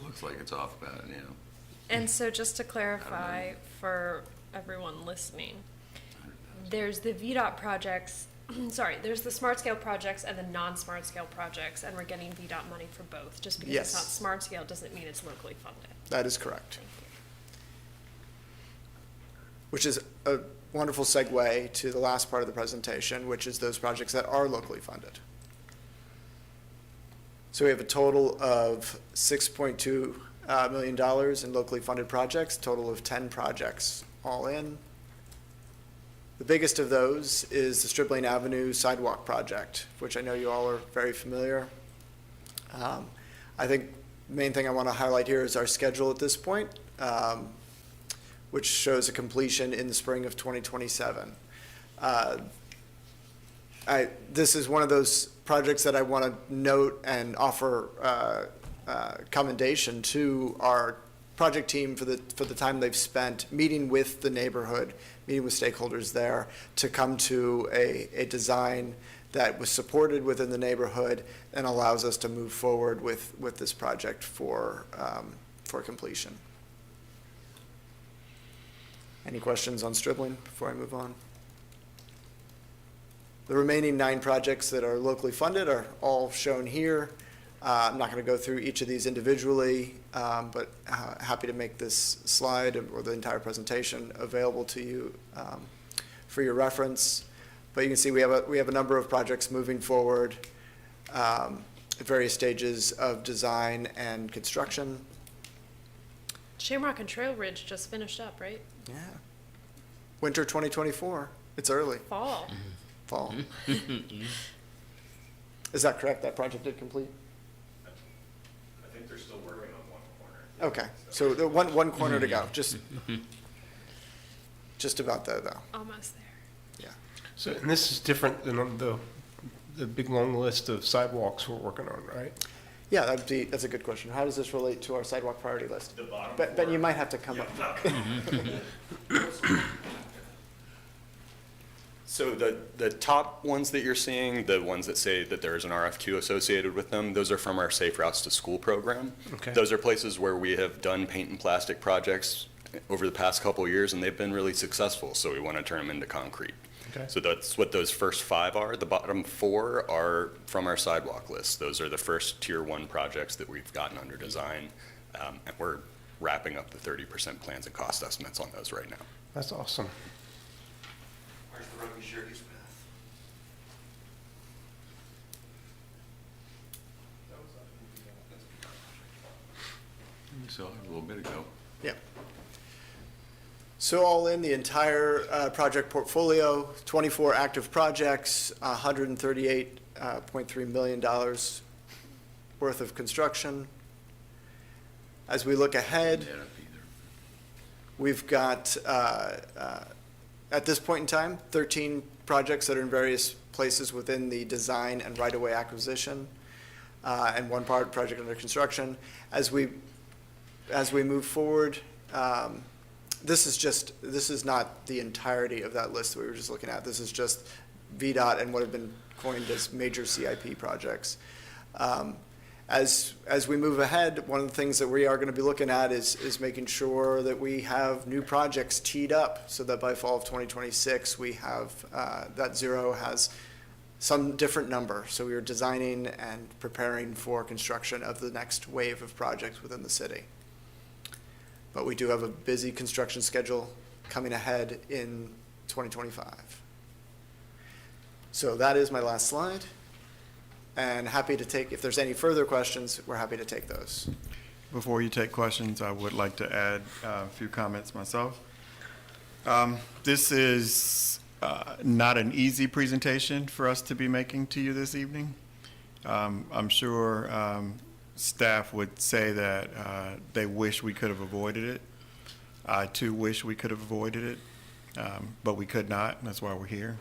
looks like it's off about it, And so just to clarify, for everyone listening. There's the VDOT projects, sorry, there's the smart scale projects and the non-smart scale projects, and we're getting VDOT money for both. Just because it's Yes. not smart scale doesn't mean it's locally funded. That is correct. Thank you. Which is a wonderful segue to the last part of the presentation, which is those projects that are locally funded. So we have a total of $6.2 million in locally funded projects, total of 10 projects all in. The biggest of those is the Stripling Avenue Sidewalk Project, which I know you all are very familiar. I think the main thing I want to highlight here is our schedule at this point, which shows a completion in the spring of 2027. This is one of those projects that I want to note and offer commendation to our project team for the time they've spent meeting with the neighborhood, meeting with stakeholders there to come to a design that was supported within the neighborhood and allows us to move forward with this project for completion. Any questions on Stripling before I move on? The remaining 9 projects that are locally funded are all shown here. I'm not going to go through each of these individually, but happy to make this slide or the entire presentation available to you for your reference. But you can see we have a number of projects moving forward at various stages of design and construction. Shamrock and Trail Ridge just finished up, right? Yeah. Winter 2024. It's early. Fall. Fall. Is that correct? That project did complete? I think they're still working on one corner. Okay. So the one corner to go. Just about there, though. Almost there. Yeah. So, and this is different than on the big long list of sidewalks we're working on, right? Yeah, that's a good question. How does this relate to our sidewalk priority list? The bottom Ben, four. you might have to come up. So the top ones that you're seeing, the ones that say that there is an RFQ associated with them, those are from our Safe Routes to School program. Okay. Those are places where we have done paint and plastic projects over the past couple of years, and they've been really successful, so we want to turn them into concrete. Okay. So that's what those first 5 are. The bottom 4 are from our sidewalk list. Those are the first Tier 1 projects that we've gotten under design, and we're wrapping up the 30% plans and cost estimates on those right now. That's awesome. Where's the Rugby Shirties path? You saw it a little bit ago. Yeah. So all in, the entire project portfolio, 24 active projects, $138.3 million worth of construction. As we look ahead, we've got, at this point in time, 13 projects that are in various places within the design and right-of-way acquisition, and one project under construction. As we move forward, this is not the entirety of that list that we were just looking at. This is just VDOT and what have been coined as major CIP projects. As we move ahead, one of the things that we are going to be looking at is making sure that we have new projects teed up so that by fall of 2026, we have, that zero has some different number. So we are designing and preparing for construction of the next wave of projects within the city. But we do have a busy construction schedule coming ahead in 2025. So that is my last slide. And happy to take, if there's any further questions, we're happy to take those. Before you take questions, I would like to add a few comments myself. This is not an easy presentation for us to be making to you this evening. I'm sure staff would say that they wish we could have avoided it. I too wish we could have avoided it, but we could not. That's why we're here.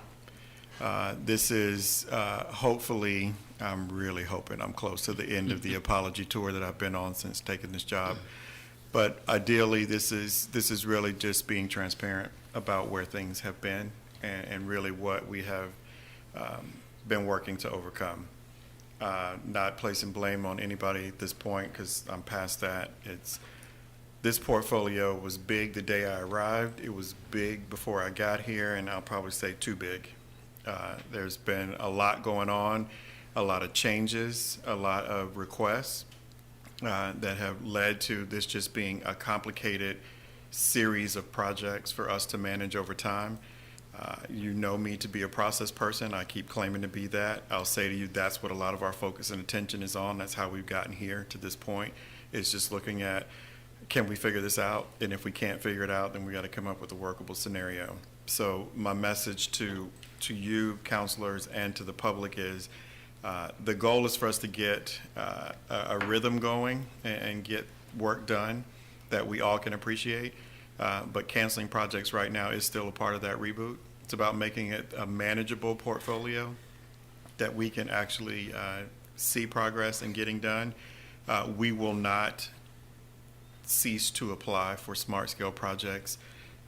This is hopefully, I'm really hoping I'm close to the end of the apology tour that I've been on since taking this job. But ideally, this is really just being transparent about where things have been and really what we have been working to overcome. Not placing blame on anybody at this point because I'm past that. It's This portfolio was big the day I arrived. It was big before I got here, and I'll probably say too big. There's been a lot going on, a lot of changes, a lot of requests that have led to this just being a complicated series of projects for us to manage over time. You know me to be a process person. I keep claiming to be that. I'll say to you, that's what a lot of our focus and attention is on. That's how we've gotten here to this point. It's just looking at, can we figure this out? And if we can't figure it out, then we got to come up with a workable scenario. So my message to you, counselors, and to the public is, the goal is for us to get a rhythm going and get work done that we all can appreciate. But canceling projects right now is still a part of that reboot. It's about making it a manageable portfolio that we can actually see progress in getting done. We will not cease to apply for smart scale projects.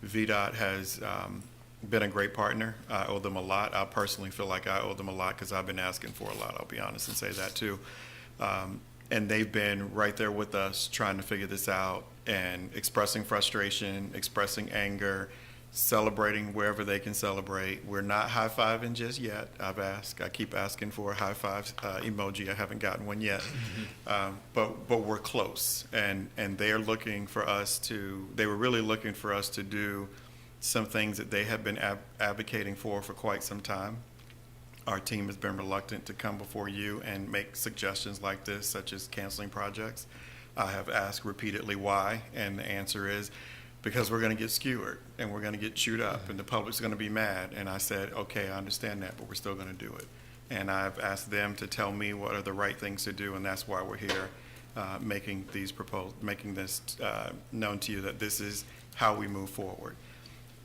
VDOT has been a great partner. I owe them a lot. I personally feel like I owe them a lot because I've been asking for a lot, I'll be honest and say that too. And they've been right there with us trying to figure this out and expressing frustration, expressing anger, celebrating wherever they can celebrate. We're not high-fiving just yet. I've asked. I keep asking for a high-five emoji. I haven't gotten one yet. But we're close. And they're looking for us to, they were really looking for us to do some things that they have been advocating for quite some time. Our team has been reluctant to come before you and make suggestions like this, such as canceling projects. I have asked repeatedly why, and the answer is because we're going to get skewered and we're going to get chewed up and the public's going to be mad. And I said, okay, I understand that, but we're still going to do it. And I've asked them to tell me what are the right things to do, and that's why we're here making this known to you that this is how we move forward.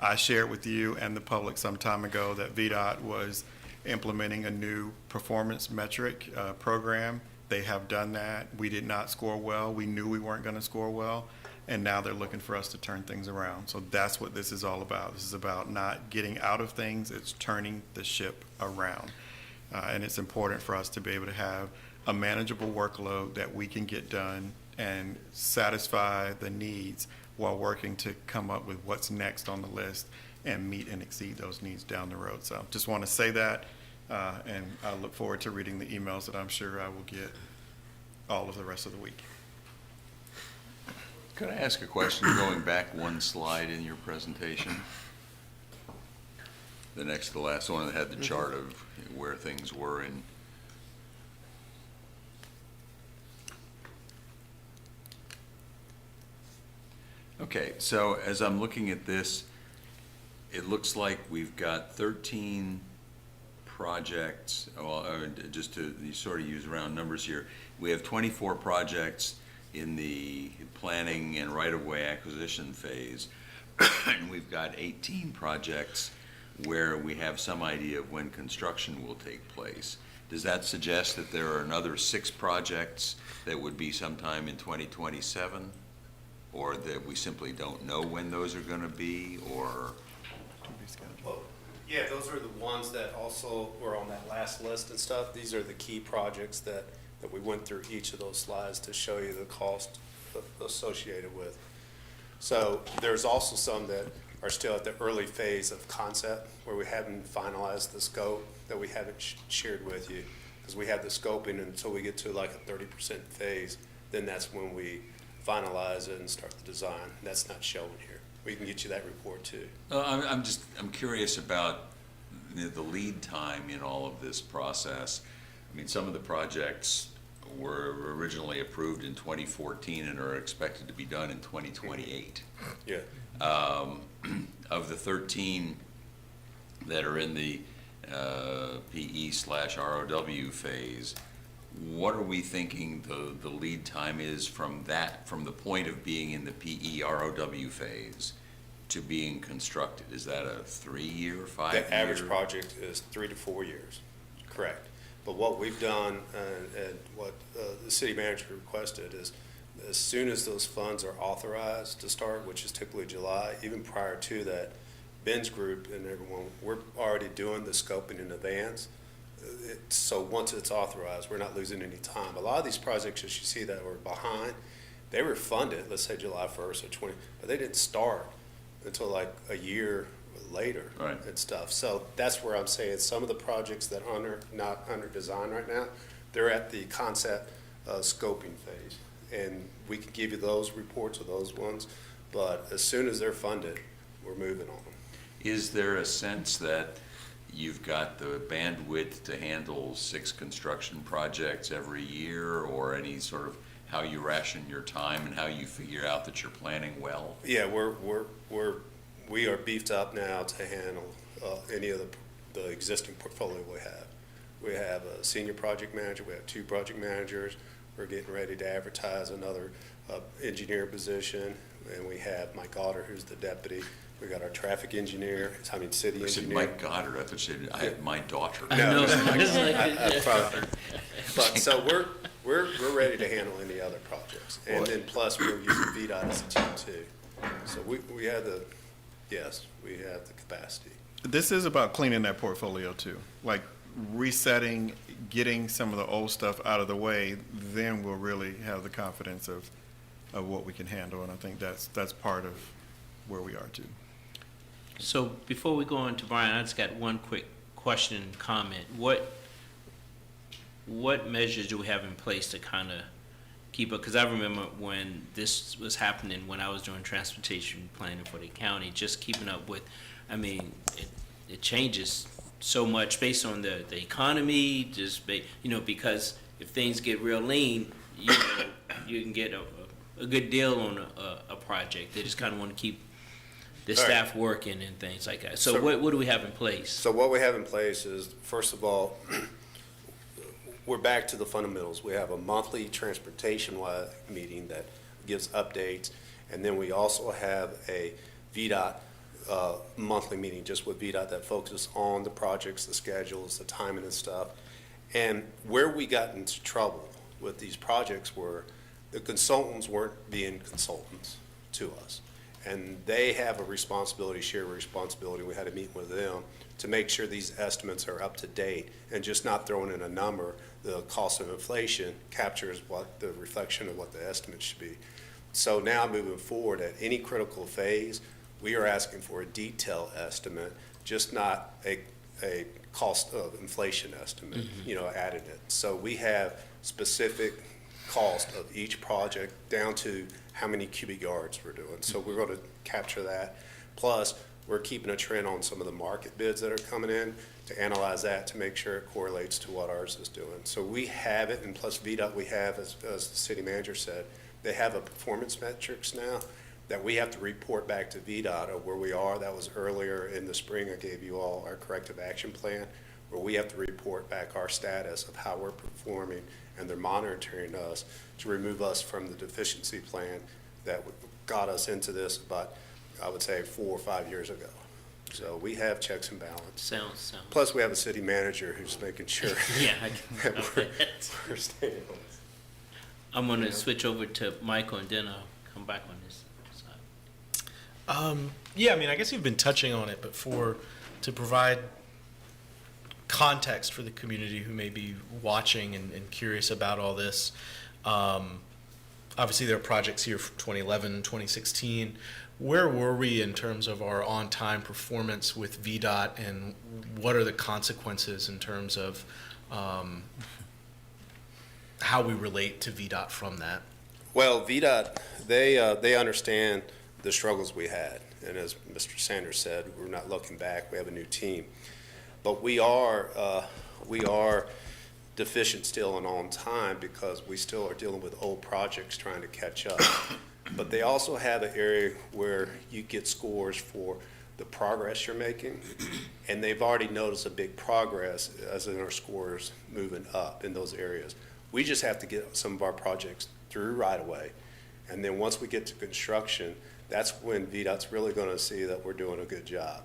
I shared with you and the public some time ago that VDOT was implementing a new performance metric program. They have done that. We did not score well. We knew we weren't going to score well, and now they're looking for us to turn things around. So that's what this is all about. This is about not getting out of things. It's turning the ship around. And it's important for us to be able to have a manageable workload that we can get done and satisfy the needs while working to come up with what's next on the list and meet and exceed those needs down the road. So just want to say that, and I look forward to reading the emails that I'm sure I will get all of the rest of the week. Could I ask a question, going back one slide in your presentation? The next to the last one that had the chart of where things were in. Okay, so as I'm looking at this, it looks like we've got 13 projects, well, just to sort of use round numbers here, we have 24 projects in the planning and right-of-way acquisition phase, and we've got 18 projects where we have some idea of when construction will take place. Does that suggest that there are another 6 projects that would be sometime in 2027? Or that we simply don't know when those are going to be, or? Well, yeah, those are the ones that also were on that last list and stuff. These are the key projects that we went through each of those slides to show you the cost associated with. So there's also some that are still at the early phase of concept where we haven't finalized the scope that we haven't shared with you, because we have the scoping until we get to like a 30% phase. Then that's when we finalize it and start the design. That's not shown here. We can get you that report too. I'm curious about the lead time in all of this process. I mean, some of the projects were originally approved in 2014 and are expected to be done in 2028. Yeah. Of the 13 that are in the PE/ROW phase, what are we thinking the lead time is from the point of being in the PE/ROW phase to being constructed? Is that a 3-year, 5-year? The average project is 3 to 4 years, correct. But what we've done and what the city manager requested is as soon as those funds are authorized to start, which is typically July, even prior to that, Ben's group and everyone, we're already doing the scoping in advance. So once it's authorized, we're not losing any time. A lot of these projects, as you see, that were behind, they were funded, let's say July 1st or 20, but they didn't start until like a year later Right. and stuff. So that's where I'm saying some of the projects that are not under design right now, they're at the concept scoping phase. And we can give you those reports of those ones, but as soon as they're funded, we're moving on them. Is there a sense that you've got the bandwidth to handle 6 construction projects every year, or any sort of how you ration your time and how you figure out that you're planning well? Yeah, we are beefed up now to handle any of the existing portfolio we have. We have a senior project manager, we have 2 project managers, we're getting ready to advertise another engineer position, and we have Mike Otter, who's the deputy. We got our traffic engineer, city I said engineer. Mike Goddard, I thought you said, I had my daughter. No, I But, so we're ready to handle any other projects. And then plus, we're using VDOT as a team too. So we have we have the capacity. This is about cleaning that portfolio too, like resetting, getting some of the old stuff out of the way, then we'll really have the confidence of what we can handle, and I think that's part of where we are too. So before we go on to Brian, I just got one quick question and comment. What measures do we have in place to kind of keep up? Because I remember when this was happening, when I was doing transportation planning for the county, just keeping up with, I mean, it changes so much based on the economy, because if things get real lean, you can get a good deal on a project. They just kind of want to keep the staff working and things like that. So what do we have in place? So what we have in place is, first of all, we're back to the fundamentals. We have a monthly transportation-wide meeting that gives updates, and then we also have a VDOT monthly meeting just with VDOT that focuses on the projects, the schedules, the timing and stuff. And where we got into trouble with these projects were the consultants weren't being consultants to us. And they have a responsibility, shared responsibility. We had to meet with them to make sure these estimates are up to date and just not throwing in a number. The cost of inflation captures what the reflection of what the estimate should be. So now moving forward, at any critical phase, we are asking for a detailed estimate, just not a cost of inflation estimate, added it. So we have specific cost of each project down to how many cubic yards we're doing. So we're going to capture that. Plus, we're keeping a trend on some of the market bids that are coming in to analyze that to make sure it correlates to what ours is doing. So we have it, and plus VDOT, we have, as the city manager said, they have a performance metrics now that we have to report back to VDOT of where we are. That was earlier in the spring. I gave you all our corrective action plan, where we have to report back our status of how we're performing, and they're monitoring us to remove us from the deficiency plan that got us into this about, I would say, 4 or 5 years ago. So we have checks and balance. Sounds. Plus, we have a city manager who's making sure that we're staying on this. I'm going to switch over to Michael, and then I'll come back on this side. I guess you've been touching on it, but to provide context for the community who may be watching and curious about all this, obviously there are projects here from 2011, 2016. Where were we in terms of our on-time performance with VDOT, and what are the consequences in terms of how we relate to VDOT from that? Well, VDOT, they understand the struggles we had. And as Mr. Sanders said, we're not looking back. We have a new team. But we are deficient still and on time because we still are dealing with old projects trying to catch up. But they also have an area where you get scores for the progress you're making, and they've already noticed a big progress as in our scores moving up in those areas. We just have to get some of our projects through right away, and then once we get to construction, that's when VDOT's really going to see that we're doing a good job.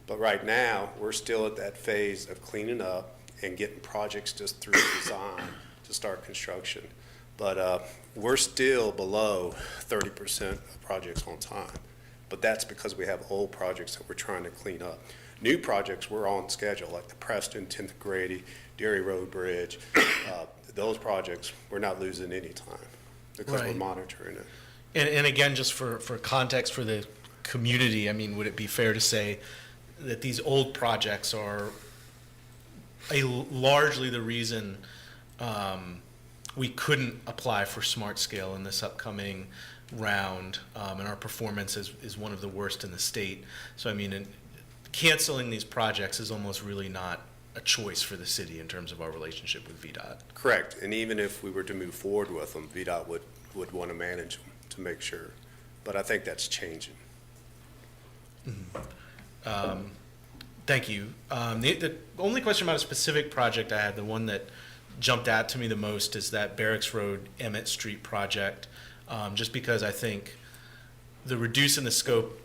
But right now, we're still at that phase of cleaning up and getting projects just through design to start construction. But we're still below 30% of projects on time. But that's because we have old projects that we're trying to clean up. New projects, we're on schedule, like the Preston, 10th Grady, Dairy Road Bridge. Those projects, we're not losing any time. because we're Right. monitoring it. And again, just for context for the community, I mean, would it be fair to say that these old projects are largely the reason we couldn't apply for Smart Scale in this upcoming round, and our performance is one of the worst in the state. So I mean, canceling these projects is almost really not a choice for the city in terms of our relationship with VDOT. Correct, and even if we were to move forward with them, VDOT would want to manage them to make sure. But I think that's changing. Thank you. The only question about a specific project I had, the one that jumped out to me the most, is that Barracks Road Emmett Street project. Just because I think the reducing the scope,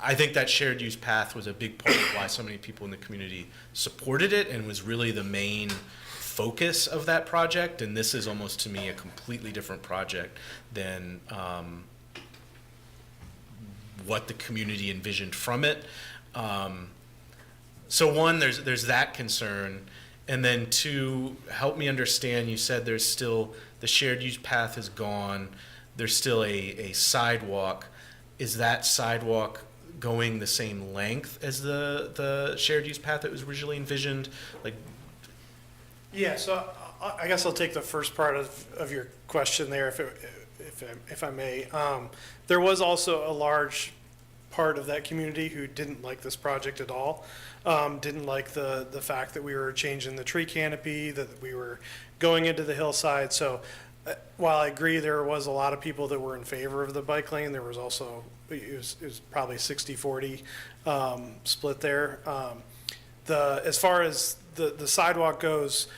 I think that shared use path was a big part of why so many people in the community supported it and was really the main focus of that project. And this is almost, to me, a completely different project than what the community envisioned from it. So one, there's that concern. And then two, help me understand, you said there's still, the shared use path is gone. There's still a sidewalk. Is that sidewalk going the same length as the shared use path that was originally envisioned? Like, Yeah, so I guess I'll take the first part of your question there, if I may. There was also a large part of that community who didn't like this project at all. Didn't like the fact that we were changing the tree canopy, that we were going into the hillside. So while I agree there was a lot of people that were in favor of the bike lane, there was also, it was probably 60-40 split there. As far as the sidewalk goes,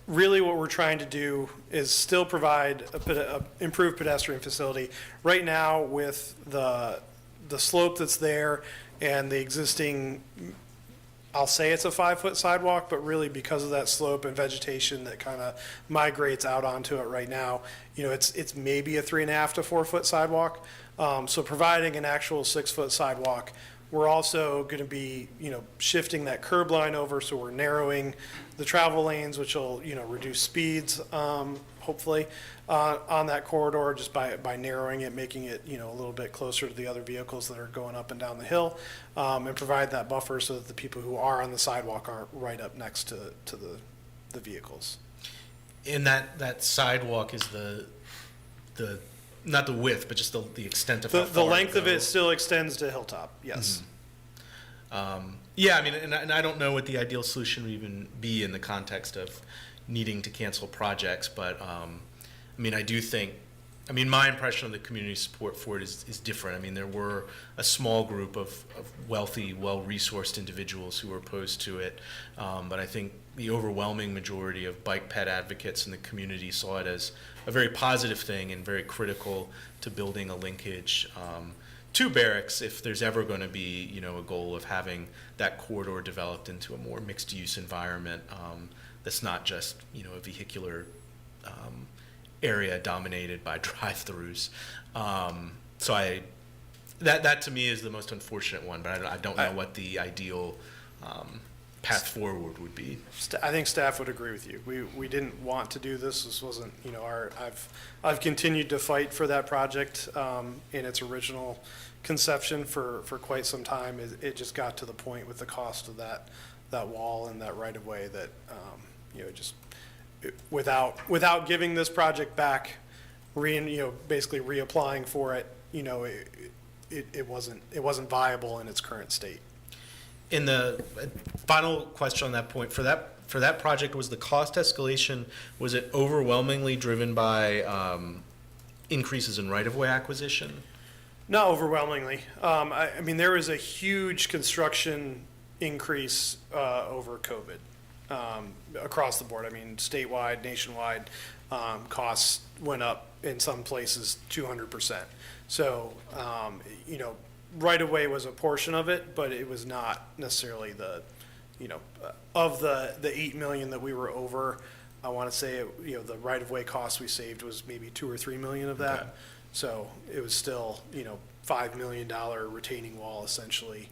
really what we're trying to do is still provide a improved pedestrian facility. Right now, with the slope that's there and the existing, I'll say it's a 5-foot sidewalk, but really because of that slope and vegetation that kind of migrates out onto it right now, you know, it's maybe a 3.5 to 4 foot sidewalk. So providing an actual 6-foot sidewalk, we're also going to be, you know, shifting that curb line over, so we're narrowing the travel lanes, which will, you know, reduce speeds, hopefully, on that corridor just by narrowing it, making it, you know, a little bit closer to the other vehicles that are going up and down the hill, and provide that buffer so that the people who are on the sidewalk aren't right up next to the vehicles. and that sidewalk is the not the width, but just the extent of how The far length of it goes. still extends to Hilltop, yes. Yeah, I mean, and I don't know what the ideal solution would even be in the context of needing to cancel projects, but I mean, I do think, I mean, my impression of the community support for it is different. I mean, there were a small group of wealthy, well-resourced individuals who were opposed to it, but I think the overwhelming majority of bike ped advocates in the community saw it as a very positive thing and very critical to building a linkage to Barracks if there's ever going to be, you know, a goal of having that corridor developed into a more mixed-use environment that's not just, you know, a vehicular area dominated by drive-throughs. So that to me is the most unfortunate one, but I don't know what the ideal path forward would be. I think staff would agree with you. We didn't want to do this. This wasn't, you know, I've continued to fight for that project in its original conception for quite some time. It just got to the point with the cost of that wall and that right of way that, you know, just without giving this project back, basically reapplying for it, you know, it wasn't viable in its current state. In the final question on that point, for that project, was the cost escalation, was it overwhelmingly driven by increases in right-of-way acquisition? Not overwhelmingly. I mean, there was a huge construction increase over COVID across the board. I mean, statewide, nationwide, costs went up in some places 200%. So, you know, right away was a portion of it, but it was not necessarily the, you know, of the 8 million that we were over. I want to say, you know, the right of way cost we saved was maybe 2 or 3 million of that. Okay. So it was still, you know, $5 million retaining wall essentially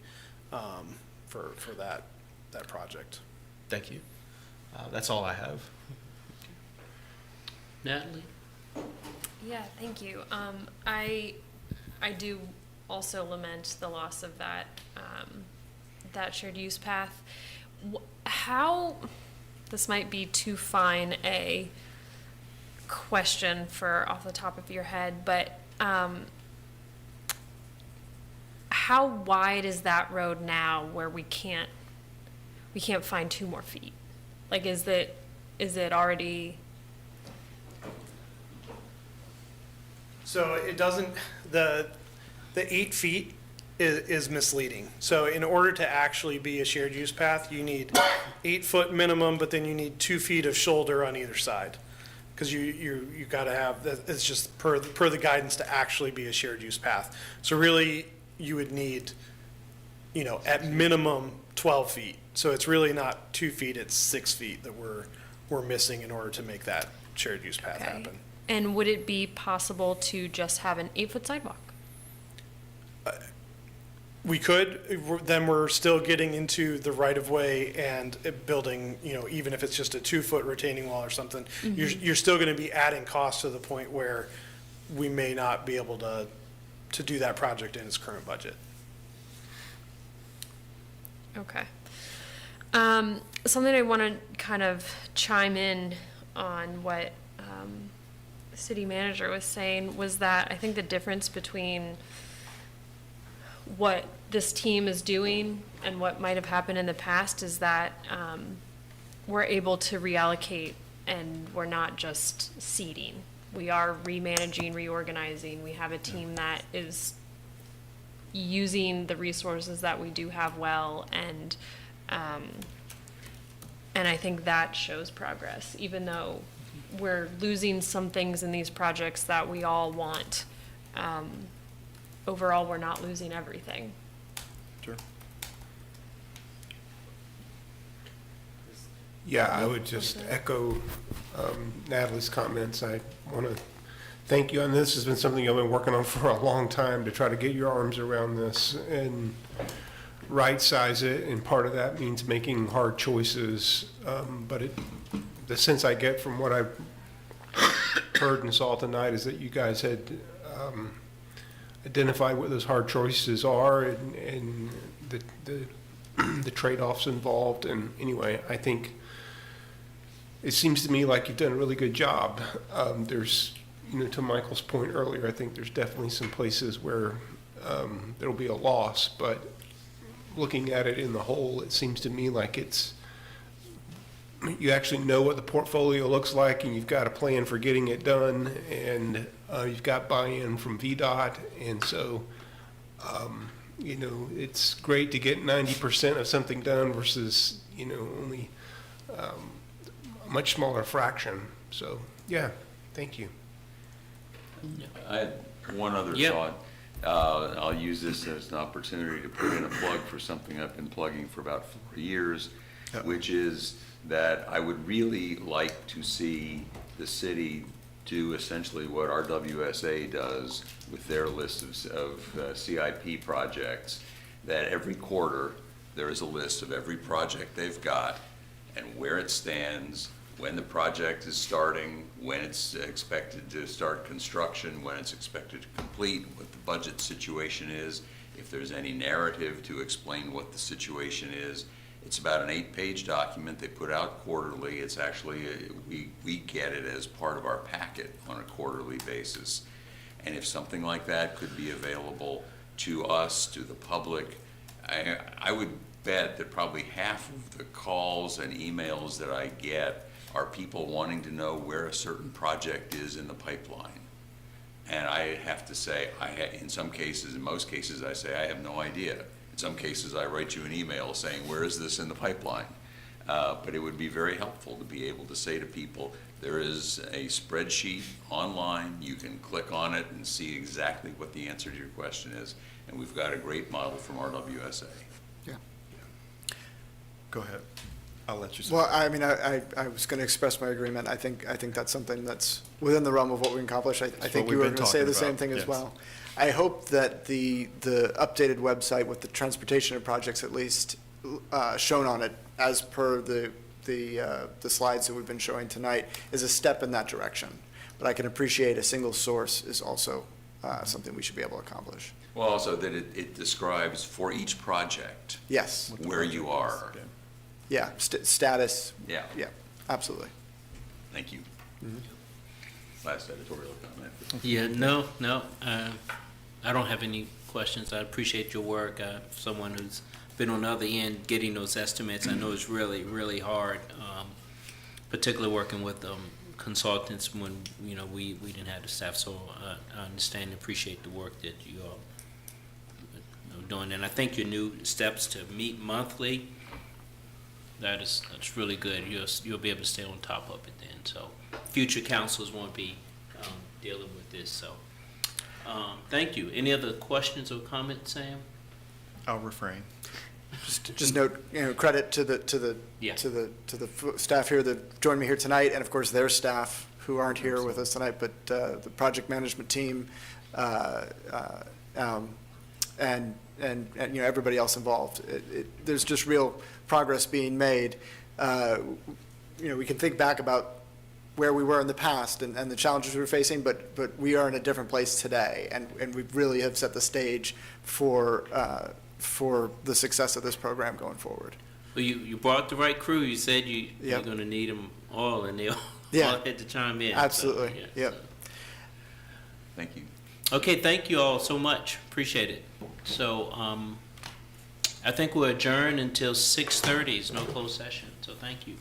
for that project. Thank you. That's all I have. Natalie? Yeah, thank you. I do also lament the loss of that, that shared use path. How, this might be too fine a question for off the top of your head, but how wide is that road now where we can't find 2 more feet? Like, is it already? So it doesn't, the 8 feet is misleading. So in order to actually be a shared use path, you need 8 foot minimum, but then you need 2 feet of shoulder on either side. Because you gotta have, it's just per the guidance to actually be a shared use path. So really, you would need, at minimum 12 feet. So it's really not 2 feet, it's 6 feet that we're missing in order to make that shared use path Okay. happen. And would it be possible to just have an 8-foot sidewalk? We could, then we're still getting into the right-of-way and building, even if it's just a 2-foot retaining wall or something, you're still gonna be adding costs to the point where we may not be able to do that project in its current budget. Okay. Something I want to kind of chime in on what the city manager was saying was that I think the difference between what this team is doing and what might have happened in the past is that we're able to reallocate and we're not just seeding. We are remanaging, reorganizing. We have a team that is using the resources that we do have well, and I think that shows progress, even though we're losing some things in these projects that we all want. Overall, we're not losing everything. Sure. Yeah, I would just echo Natalie's comments. I want to thank you on this. This has been something I've been working on for a long time to try to get your arms around this and right-size it, and part of that means making hard choices. But the sense I get from what I've heard and saw tonight is that you guys had identified what those hard choices are and the trade-offs involved. And anyway, I think it seems to me like you've done a really good job. There's, to Michael's point earlier, I think there's definitely some places where there'll be a loss, but looking at it in the whole, it seems to me like you actually know what the portfolio looks like, and you've got a plan for getting it done, and you've got buy-in from VDOT, and so, it's great to get 90% of something done versus, only a much smaller fraction. So, yeah, thank you. I had one other Yep. thought. I'll use this as an opportunity to put in a plug for something I've been plugging for about 4 years, which is that I would really like to see the city do essentially what RWSA does with their list of CIP projects, that every quarter there is a list of every project they've got and where it stands, when the project is starting, when it's expected to start construction, when it's expected to complete, what the budget situation is, if there's any narrative to explain what the situation is. It's about an 8-page document they put out quarterly. It's actually, we get it as part of our packet on a quarterly basis. And if something like that could be available to us, to the public, I would bet that probably half of the calls and emails that I get are people wanting to know where a certain project is in the pipeline. And I have to say, in some cases, in most cases, I say, I have no idea. In some cases, I write you an email saying, where is this in the pipeline? But it would be very helpful to be able to say to people, there is a spreadsheet online, you can click on it and see exactly what the answer to your question is. And we've got a great model from RWSA. Yeah. Go ahead. I'll let you say. Well, I mean, I was going to express my agreement. I think that's something that's within the realm of what we can accomplish. I think what you we've were been going to say talking the same about, thing as yes. well. I hope that the updated website with the transportation of projects at least shown on it, as per the slides that we've been showing tonight, is a step in that direction. but I can appreciate a single source is also something we should be able to accomplish. Well, also that it describes for each project Yes, where you are. yeah, status, Yeah, yeah, absolutely. thank you. Last editorial comment. Yeah, no, I don't have any questions. I appreciate your work. Someone who's been on the other end getting those estimates, I know it's really, really hard, particularly working with consultants when, we didn't have the staff. So I understand and appreciate the work that you all are doing. And I think your new steps to meet monthly, that's really good. You'll be able to stay on top of it then. So future councils won't be dealing with this. So thank you. Any other questions or comments, Sam? I'll refrain. Just note, credit to the Yeah. staff here that joined me here tonight, and of course their staff who aren't here with us tonight, but the project management team, and everybody else involved. There's just real progress being made. We can think back about where we were in the past and the challenges we were facing, but we are in a different place today, and we really have set the stage for the success of this program going forward. Well, you brought the right crew. You said you're going to need them all, and they all had to chime in. Absolutely. So, Yep. Thank you. Okay, thank you all so much. Appreciate it. So I think we'll adjourn until 6:30. It's no closed session. So thank you.